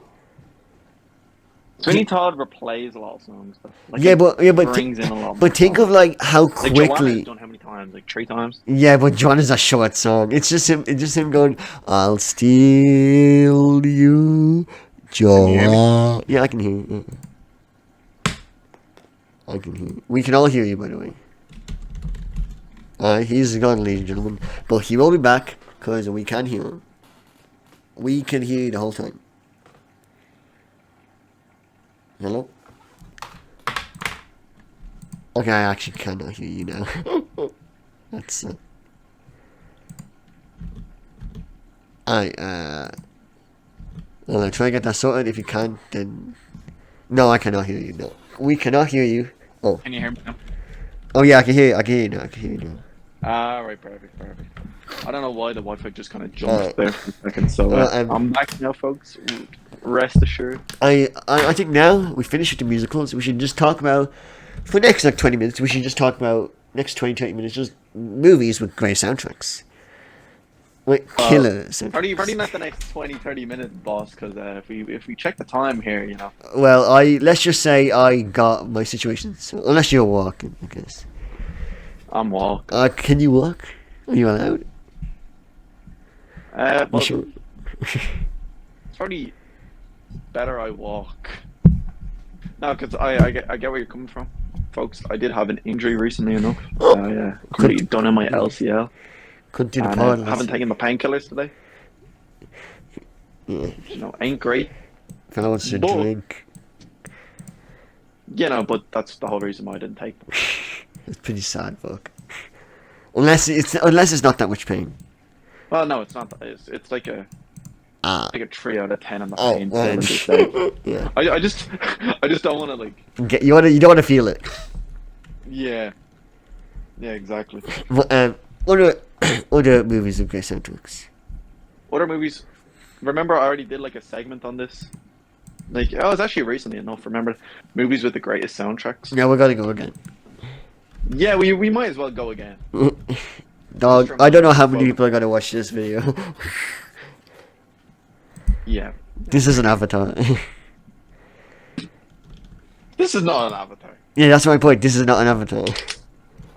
Sweeney Todd replays a lot of songs. But think of like how quickly. Like Joanna's done how many times? Like 3 times. Yeah, but Joanna's a short song. It's just him going, "I'll steal you, Joanna." Yeah, I can hear you. I can hear you. We can all hear you, by the way. He's gone, ladies and gentlemen, but he will be back because we can hear him. We can hear you the whole time. Hello? Okay, I actually cannot hear you now. That's well, try to get that sorted. If you can, then no, I cannot hear you. No, we cannot hear you. Oh, can you hear me now? Oh yeah, I can hear you. I can hear you now. I can hear you now. Right, perfect. I don't know why the Wi-Fi just kind of jumped there for a second. So I'm back now, folks. Rest assured. I think now we finished with the musicals. We should just talk about for the next 20 minutes. We should just talk about next 20 minutes just movies with great soundtracks. Wait, killer soundtracks. Probably not the next 20, 30 minutes, boss. Because if we check the time here, Well, let's just say I got my situation. So, unless you're walking, I guess. I'm walking. Can you walk? Are you allowed? You Well, sure? it's probably better I walk. No, because I get where you're coming from, folks. I did have an injury recently enough. Yeah, completely done in my LCL. Couldn't do the And pod. haven't taken the painkillers today. Yeah. Ain't great. Fella wants to But- drink. But that's the whole reason why I didn't take them. It's pretty sad, fuck. Unless it's not that much pain. Well, no, it's not. It's like a 3 out of 10 on the Oh, pain well, scale. Like, yeah. I just don't want to like. You don't want to feel it. Yeah. Yeah, exactly. But, other movies with great soundtracks. Other movies. Remember, I already did like a segment on this. Like, oh, it's actually recently enough. Remember, movies with the greatest soundtracks. Yeah, we're gonna go again. Yeah, we might as well go again. Dog, I don't know how many people are gonna watch this video. Yeah. This is an avatar. This is not an avatar. Yeah, that's my point. This is not an avatar.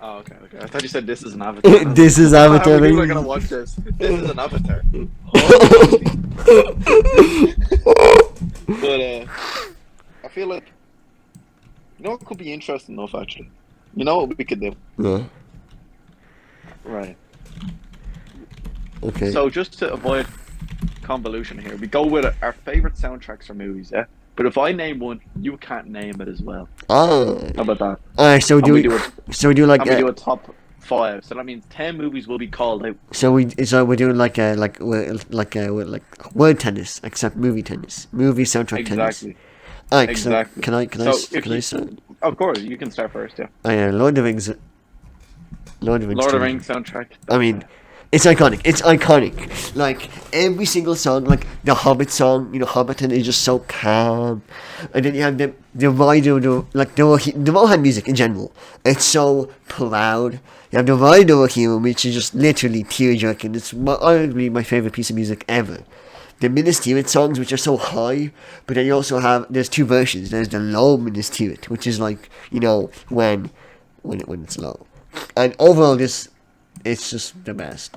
Oh, okay. I thought you said this is an avatar. This is Avatar. How many people are gonna watch this? This is an avatar. But I feel like it could be interesting enough actually. You know what we could do? Yeah. Right. Okay. So just to avoid convolution here, we go with our favorite soundtracks for movies, yeah? But if I name one, you can't name it as well. Oh. How about that? Alright, so And we do like we do a top 5. So that means 10 movies will be called out. so we're doing like word tennis, except movie tennis, movie soundtrack tennis. Exactly. Alright, Exactly. so can I start? Of course, you can start first, yeah. Oh yeah, Lord of the Rings. Lord of the too. Rings soundtrack. I mean, it's iconic. It's iconic. Like every single song, like the Hobbit song, Hobbiton is just so calm. And then you have the ride over the Rohan music in general. It's so proud. You have the ride over here, which is just literally tear jerking. It's arguably my favorite piece of music ever. The Minas Tirith songs, which are so high, but then you also there's two versions. There's the low Minas Tirith, which is like when it's low. And overall, it's just the best.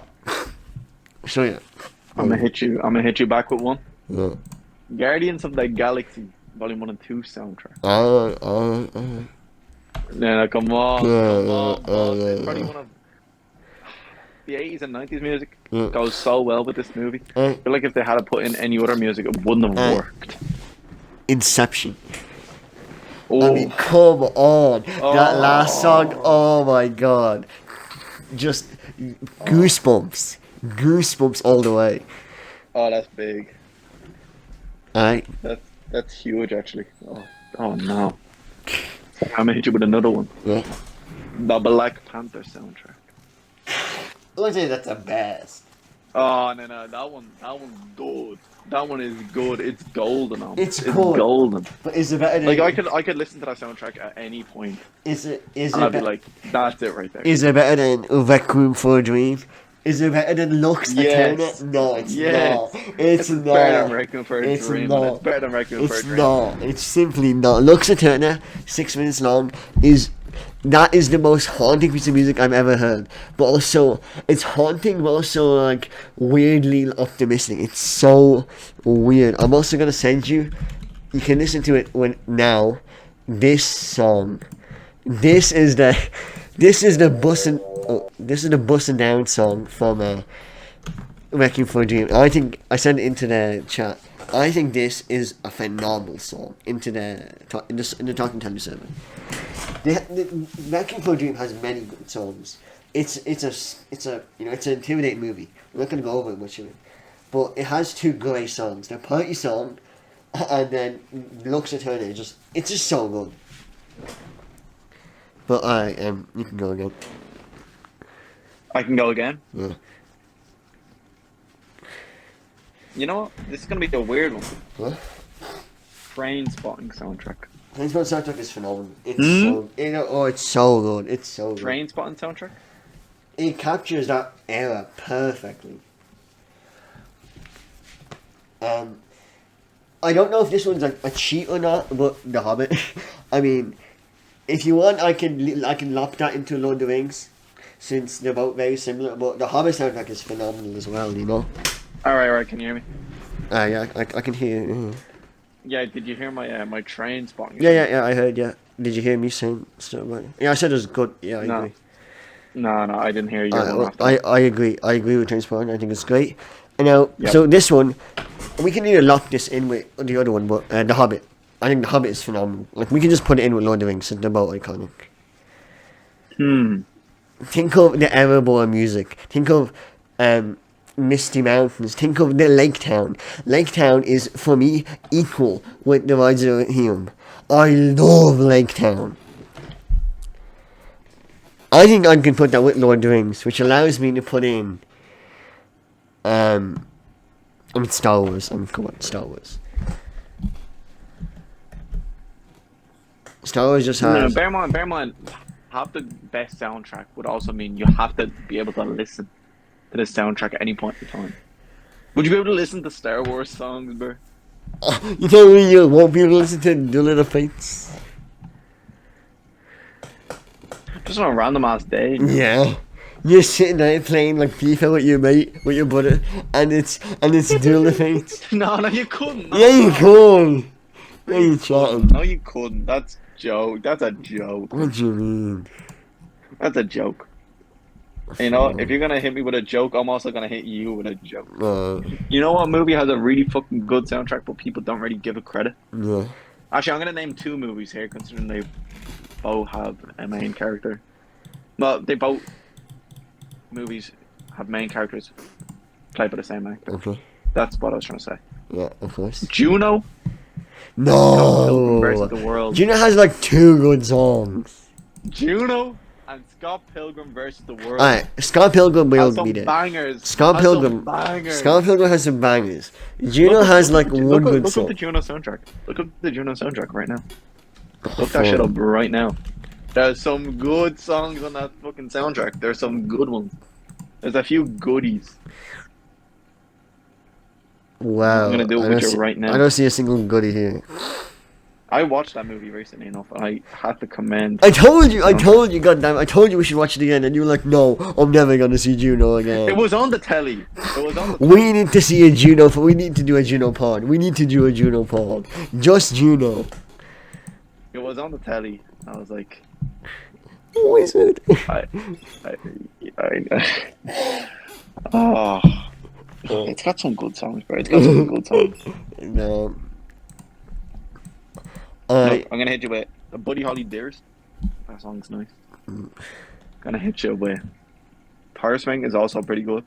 So yeah, I'm gonna hit you back with one. yeah. Guardians of the Galaxy Volume 1 and 2 soundtrack. Yeah, come on. It's probably one of the 80s and 90s music. Goes so well with this movie. I feel like if they had put in any other music, it wouldn't have worked. Inception. Oh, I mean, come on. That last song, oh my god. Just goosebumps. Goosebumps all the way. oh, that's big. Alright. That's huge, actually. Oh no. I'm gonna hit you with another one. Yeah. The Black Panther soundtrack. I would say that's the best. Oh no, that one's good. That one is good. It's golden. It's good. golden. But is it better than Like I could listen to that soundtrack at any point, is it and I'd be like, that's it right there. is it better than Requiem for a Dream? Is it better than Lux Yes. Eterna? No, it's Yes. not. It's not. better than Requiem for a It's Dream. not. It's better than Requiem for a It's Dream. not. It's simply not. Lux Eterna, 6 minutes long, is the most haunting piece of music I've ever heard. But also, it's haunting, but also like weirdly optimistic. It's so weird. I'm also gonna send you. You can listen to it now. This song. This is the bussin' down song from Wrecking for a Dream. I think I sent it into the chat. I think this is a phenomenal song in the TalkingTelly server. The Wrecking for a Dream has many good songs. It's an intimidating movie. I'm not gonna go over much of it, but it has two great songs. The party song, and then Lux Eterna. It's just so good. But you can go again. I can go again. Yeah. You know what? This is gonna be a weird one. What? Train Spotting soundtrack. Trainspotting soundtrack is phenomenal. It's so good. It's so good. Train Spotting soundtrack. It captures that era perfectly. I don't know if this one's a cheat or not, but The Hobbit. I mean, if you want, I can lop that into Lord of the Rings, since they're both very similar. But the Hobbit soundtrack is phenomenal as well. You know. All right. Can you hear me? Yeah, I can hear. Yeah. Did you hear my train spotting? Yeah. I heard. Yeah. Did you hear me saying stuff about it? Yeah, I said it was good. Yeah, I agree. No, I didn't hear you. I agree. I agree with Transport. I think it's great. And now, Yep. so this one, we can either lock this in with the other one, but The Hobbit. I think The Hobbit is phenomenal. Like, we can just put it in with Lord of the Rings, since they're both iconic. Think of the Erebor music. Think of Misty Mountains. Think of the Lake Town. Lake Town is, for me, equal with the Rise of Hume. I love Lake Town. I think I can put that with Lord of the Rings, which allows me to put in Star Wars. Come on, Star Wars. Star Wars just has... No, bear in mind, have the best soundtrack would also mean you have to be able to listen to the soundtrack at any point in time. Would you be able to listen to Star Wars songs, bro? You tell me you won't be able to listen to Duel of the Fates? Just on a random ass day. Yeah. You're sitting there playing like FIFA with your mate, with your brother, and it's Duel of the Fates. No, you couldn't. Yeah, you could. Yeah, you chatting. No, you couldn't. That's joke. That's a joke. What do you mean? That's a joke. You know, if you're gonna hit me with a joke, I'm also gonna hit you with a joke. You know what movie has a really fucking good soundtrack, but people don't really give it credit? Yeah. Actually, I'm gonna name two movies here, considering they both have a main character. Well, they both movies have main characters played by the same actor. Okay. That's what I was trying to say. Yeah, of course. Juno. No. Versus the World. Juno has like 2 good songs. Juno and Scott Pilgrim versus the World. Alright, Scott Pilgrim will be there. Bangers. Scott Pilgrim has some bangers. Juno has like one good song. Look up the Juno soundtrack. Look up the Juno soundtrack right now. Look that shit up right now. There's some good songs on that fucking soundtrack. There's some good ones. There's a few goodies. Wow. I'm gonna do it with you right now. I don't see a single goodie here. I watched that movie recently enough, and I had to commend. I told you, goddamn, I told you we should watch it again, and you were like, no, I'm never gonna see Juno again. It was on the telly. We need to see a Juno, we need to do a Juno pod. We need to do a Juno pod. Just Juno. It was on the telly. I was like, who is it? Oh, it's got some good songs, bro. It's got some good songs. No. I'm gonna hit you with Buddy Holly Dearest. That song's nice. Gonna hit you with Power Swing is also pretty good.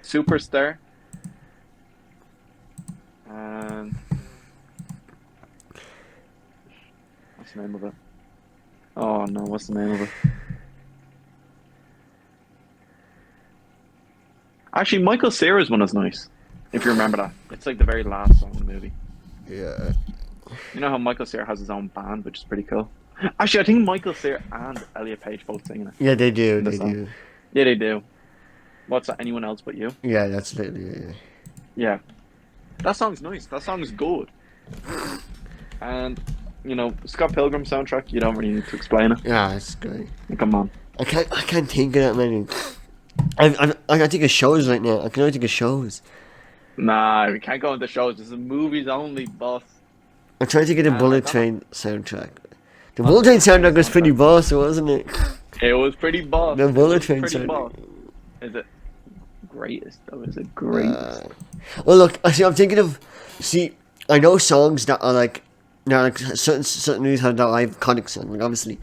Superstar. And what's the name of it? Oh no, what's the name of it? Actually, Michael Cera's one is nice. If you remember that. It's like the very last song in the movie. Yeah. You know how Michael Cera has his own band, which is pretty cool. Actually, I think Michael Cera and Elliot Page both singing it. Yeah, they do. They do. Yeah, they do. What's that? Anyone else but you? Yeah, that's literally. Yeah. That song's nice. That song's good. And you know, Scott Pilgrim soundtrack. You don't really need to explain it. Yeah, it's great. Come on. I can't think of that many. I think of shows right now. I can only think of shows. Nah, we can't go into shows. This is movies only, boss. I'm trying to get a Bullet Train soundtrack. The Bullet Train soundtrack was pretty boss, wasn't it? It was pretty boss. The Bullet Train soundtrack. Is it greatest though? Is it greatest? Well, look. I'm thinking of. See, I know songs that are like, certain movies have that iconic song. Like obviously,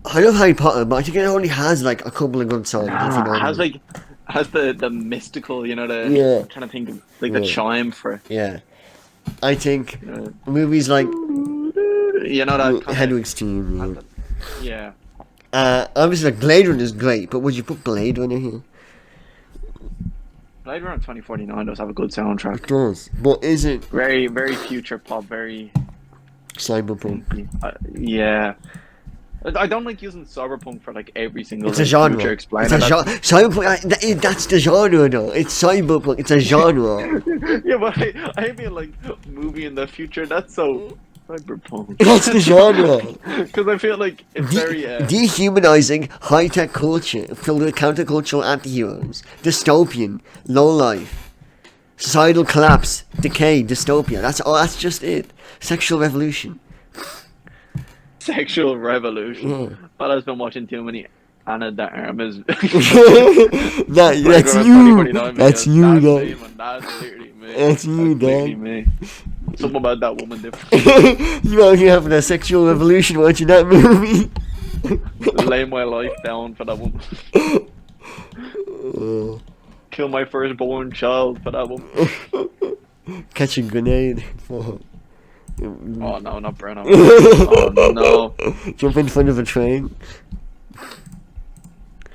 I love Harry Potter, but I think it only has like a couple of good songs. It has the mystical, you know, I'm trying to think of like the chime for it. Yeah. I think movies like you know that Hedwig's Theme. Yeah. Obviously, like Blade Runner is great, but would you put Blade Runner here? Blade Runner 2049 does have a good soundtrack. It does, but is it very future pop, very cyberpunk? Yeah. I don't like using cyberpunk for like every single It's a like, genre. future It's explainer. a genre. Cyberpunk. That's the genre, though. It's cyberpunk. It's a genre. Yeah, but I mean like movie in the future. That's so cyberpunk. That's the genre. Because I feel like it's very Dehumanizing high-tech culture filled with countercultural anti-heroes. Dystopian. Low life. Societal collapse. Decay. Dystopia. That's just it. Sexual revolution. sexual revolution. But I've been watching too many Anna de Armas. That's you. That's you, dog. That's literally me. That's you, literally dog. me. Something about that woman different. You out here having a sexual revolution watching that movie. Lay my life down for that woman. Kill my firstborn child for that woman. Catch a grenade. Oh no, not Bruno. Oh no. Jump in front of a train.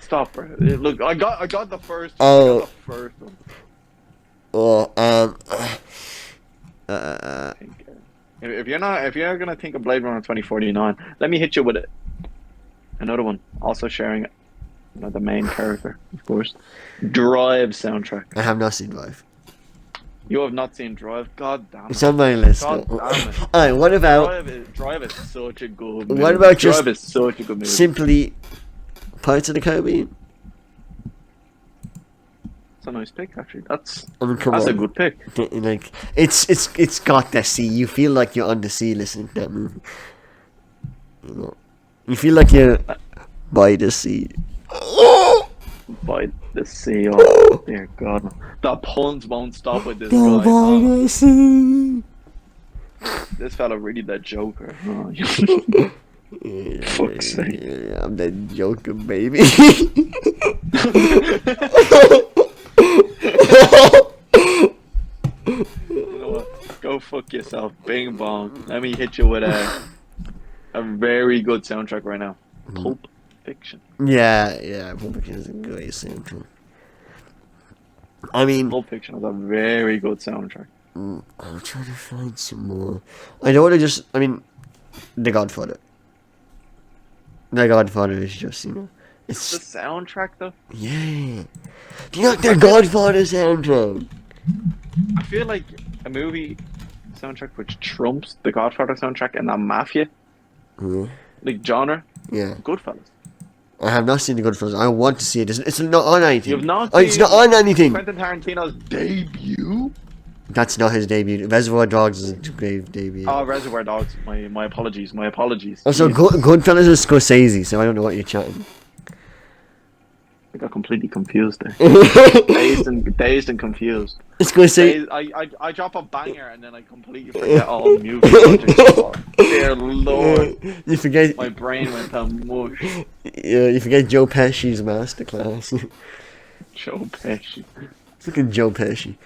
Stop, bro. Look, I got the first. Oh. I got the first one. Oh, If you're gonna think of Blade Runner 2049, let me hit you with it. Another one, also sharing, the main character, of course. Drive soundtrack. I have not seen Drive. You have not seen Drive? God damn it. It's on my list. God damn it. Alright, what about Drive is such a good movie. What about just Drive is such a good movie. simply Pirates of the Caribbean? It's a nice pick, actually. That's Come a on. good pick. Like it's got the sea. You feel like you're on the sea listening to that movie. You feel like you're by the sea. By the sea, oh dear God. The puns won't stop with this guy. By the sea. This fella really the Joker. Oh, fuck's sake. Yeah, I'm the Joker, baby. You know what? Go fuck yourself. Bing bong. Let me hit you with a very good soundtrack right now. Pulp Fiction. Yeah, Pulp Fiction is a great soundtrack. I mean, Pulp Fiction is a very good soundtrack. I'm trying to find some more. I don't want to just. I mean, The Godfather. The Godfather is just, it's The soundtrack, though? yeah. Do you like The Godfather soundtrack? I feel like a movie soundtrack which trumps the Godfather soundtrack and the Mafia, Yeah. like genre, Yeah. Goodfellas. I have not seen The Godfather. I want to see it. It's not on anything. You've not Oh, it's seen not on anything. Quentin Tarantino's debut? That's not his debut. Reservoir Dogs is a great debut. Oh, Reservoir Dogs. My apologies. My apologies. Also, Jeez. Goodfellas is Scorsese, so I don't know what you're chatting. I got completely confused there. dazed and confused. Scorsese. I drop a banger and then I completely forget all the movie subjects. Oh, dear Lord. You forget. My brain went to mush. Yeah, you forget Joe Pesci's masterclass. Joe Pesci. Look at Joe Pesci.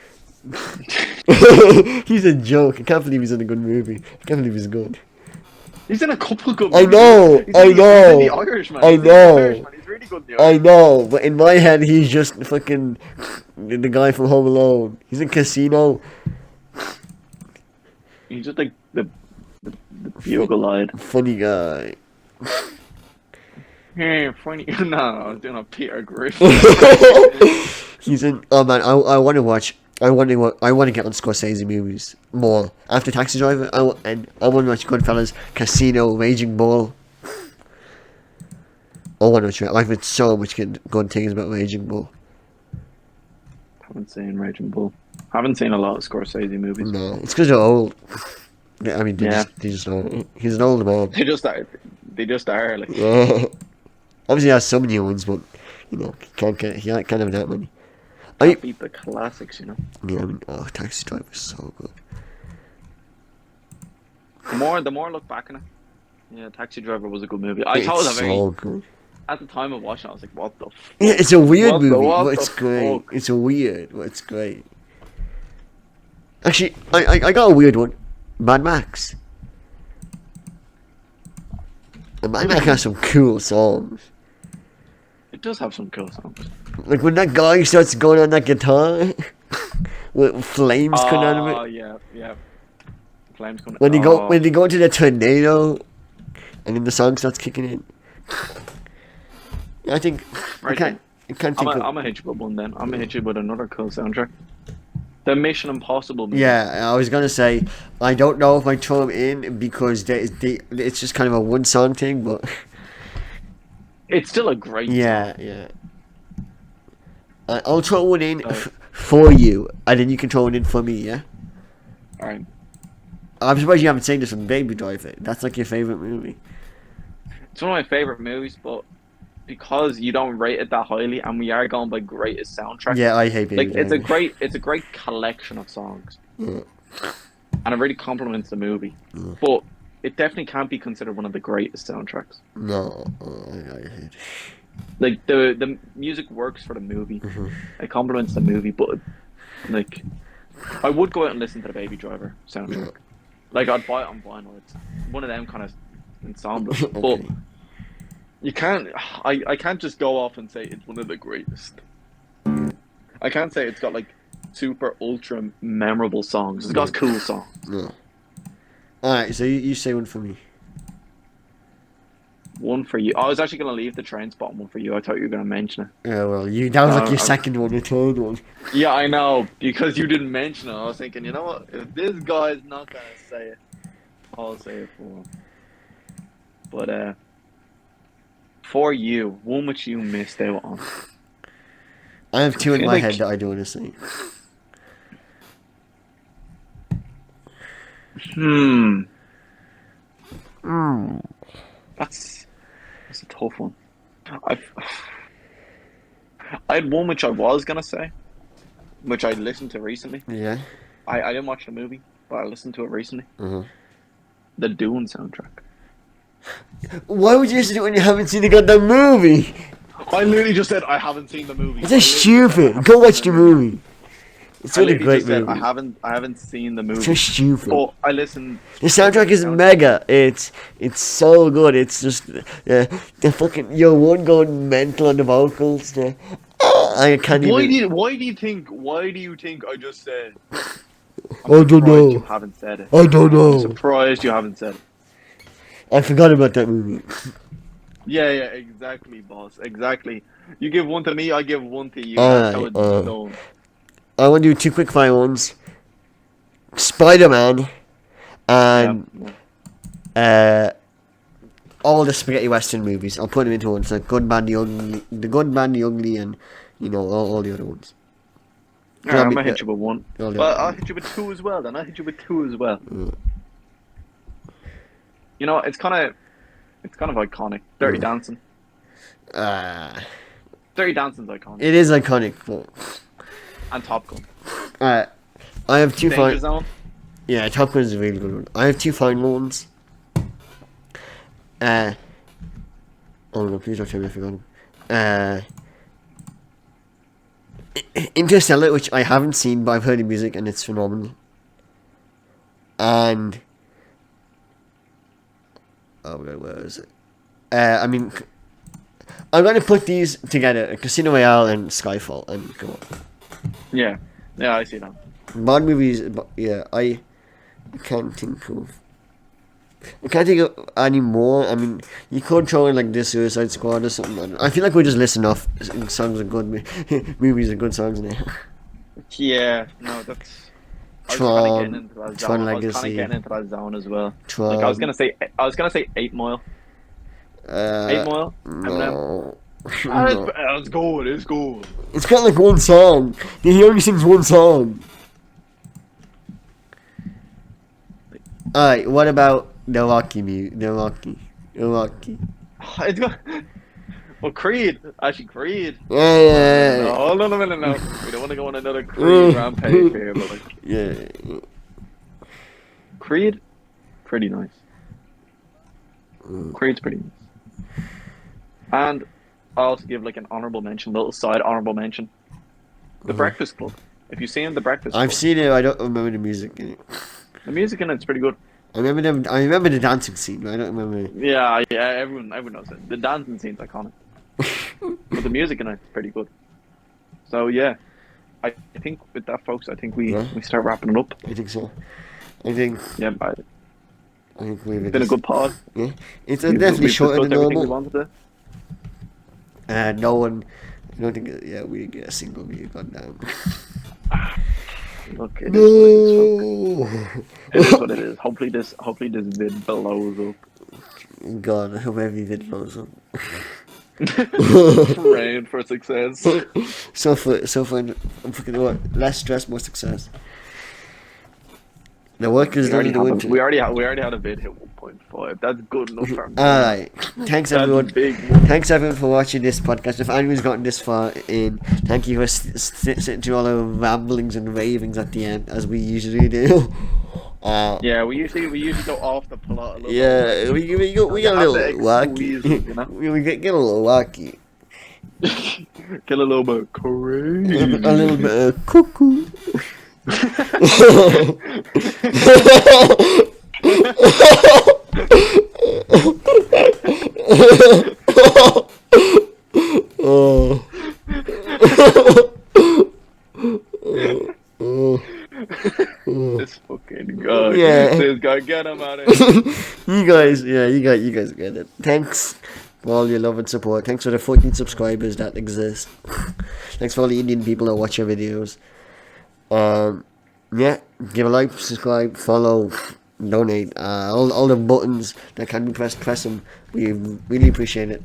He's a joke. I can't believe he's in a good movie. I can't believe he's good. He's in a couple good I movies. know, He's I in know. The Irishman. I He's in The know. Irishman. He's really good in The I Irishman. know, but in my head, he's just fucking the guy from Home Alone. He's in Casino. He's just like the bugle-eyed. Funny guy. Hey, funny. No, I was doing a Peter Griffin. He's in. Oh man, I want to watch. I want to get on Scorsese movies more. After Taxi Driver, I want to watch Goodfellas, Casino, Raging Bull. I want to watch it. I've heard so much good things about Raging Bull. Haven't seen Raging Bull. Haven't seen a lot of Scorsese movies. No, it's because they're old. I mean, Yeah. they just are. He's an old man. They just are. They just are. Like, Yeah. Obviously, he has some new ones, but he can't have that many. can't beat the classics, Yeah, I mean, Taxi Driver is so good. The more I look back on it, yeah, Taxi Driver was a good movie. I thought it was a very. so good. At the time of watching, I was like, "What the? F-? Yeah, it's a weird What the- movie, what but the it's great. fuck? It's a weird, but it's great. Actually, I got a weird one. Mad Max. And Mad Max has some cool songs. It does have some cool songs." Like when that guy starts going on that guitar, with flames coming out of Oh it. yeah. Flames coming. When they go into the tornado, and then the song starts kicking in. I think I Right can't. I can't think of. I'm gonna hit you with one then. I'm gonna hit you with another cool soundtrack. The Mission Impossible movie. Yeah, I was gonna say I don't know if I throw them in because it's just kind of a one song thing, but It's still a great yeah, song. yeah. I'll throw one in for you, and then you can throw one in for me. Yeah. Alright. I'm surprised you haven't seen this one, Baby Driver. That's like your favorite movie. It's one of my favorite movies, but because you don't rate it that highly, and we are going by greatest soundtrack, Yeah, I hate Baby like Driver. it's a great collection of songs, Yeah. and it really complements the movie. Yeah. But it definitely can't be considered one of the greatest soundtracks. No, I hate it. Like the music works for the movie, it complements the movie, but like I would go out and listen to the Baby Driver soundtrack. Yeah. Like I'd buy it on vinyl. It's one of them kind of ensembles, Okay. but you can't. I can't just go off and say it's one of the greatest. I can't say it's got like super ultra memorable songs. It's got cool songs. No. Alright, so you say one for me. One for you. I was actually gonna leave the train spot one for you. I thought you were gonna mention it. Yeah, well, that was like your second one, your third one. Yeah, I know because you didn't mention it. I was thinking, you know what? If this guy's not gonna say it, I'll say it for him. But for you, one which you missed out on. I have two in feel my like- head that I do want to say. That's a tough one. I had one which I was gonna say, which I listened to recently. Yeah. I didn't watch the movie, but I listened to it recently. Uh-huh. The Dune soundtrack. Why would you listen to it when you haven't seen the goddamn movie? I literally just said I haven't seen the movie. It's just stupid. Go watch the movie. It's I really literally great just said movie. I haven't seen the movie. It's just stupid. But I listened. The soundtrack is mega. It's so good. It's just the fucking one going mental on the vocals. I can't Why even. do you think I just said? I don't surprised know. You haven't said it. I don't I'm know. surprised you haven't said it. I forgot about that movie. Yeah, exactly, boss. Exactly. You give one to me, I give one to you. Alright, That's how it's done. I want to do two quick fire ones. Spider-Man and all the spaghetti western movies. I'll put them into one. So Good, Bad, the Ugly, and all the other ones. Alright, I'm gonna hit you with one. All the Well, other I'll ones. hit you with two as well. Then I'll hit you with two as well. Mm. You know, it's kind of iconic. Dirty Dancing. Dirty Dancing's iconic. It is iconic, but And Top Gun. I have two Danger final. Zone. Yeah, Top Gun is a really good one. I have two final ones. Oh no! Please don't tell me I forgot them. Interstellar, which I haven't seen, but I've heard the music and it's phenomenal. And oh my god, where is it? I mean, I'm gonna put these together: Casino Royale and Skyfall, and come on. Yeah, I see that. Bond movies, yeah, I can't think of any more. I mean, you could throw in like this Suicide Squad or something. I feel like we just listen off songs of good movies and good songs now. Yeah, no, that's. Tron I was kind of Legacy. getting into that zone as well. Tron. Like I was gonna say 8 Mile. 8 Mile. No. It's good. It's good. It's got like one song. He only sings one song. Alright, what about the Rocky music? The Rocky. It's got. Well, Creed. Actually, Creed. Yeah. No, hold on a minute. No, we don't want to go on another Creed rampage here, but like Yeah. Creed, pretty nice. Creed's pretty nice. And I also give like an honorable mention, little side honorable mention. The Breakfast Club. If you've seen The Breakfast Club, I've seen it. I don't remember the music in it. the music in it's pretty good. I remember the dancing scene, but I don't remember. Yeah, everyone knows it. The dancing scene's iconic, but the music in it's pretty good. So yeah, I think with that, folks, I think we start wrapping it up. I think so. I think. Yeah, I think we've It's been a good pod. Yeah, it's definitely shorter than everything we normal. wanted to. No one, I don't think. Yeah, we didn't get a single view. Goddamn. Look, it is No. it is what it is. Hopefully this vid blows up. God, I hope every vid blows up. Praying for success. So for I'm fucking what? Less stress, more success. The work is done in the winter. We already had a vid hit 1.5. That's good enough for me. Alright. Thanks That's everyone. big. Thanks everyone for watching this podcast. If anyone's gotten this far in, thank you for sitting through all our ramblings and ravings at the end, as we usually do. Yeah, we usually go off the plot a little Yeah, bit. we get a little wacky. Squeeze it, you know? we get a little wacky. Get a little bit crazy. A little bit of cuckoo. Oh. This fucking guy. Yeah. This guy, get him out of here. you guys get it. Thanks for all your love and support. Thanks for the 14 subscribers that exist. Thanks for all the Indian people that watch our videos. Yeah, give a like, subscribe, follow, donate. All the buttons that can be pressed, press them. We really appreciate it.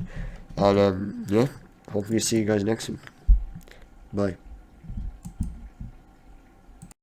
And yeah, hopefully see you guys next week. Bye.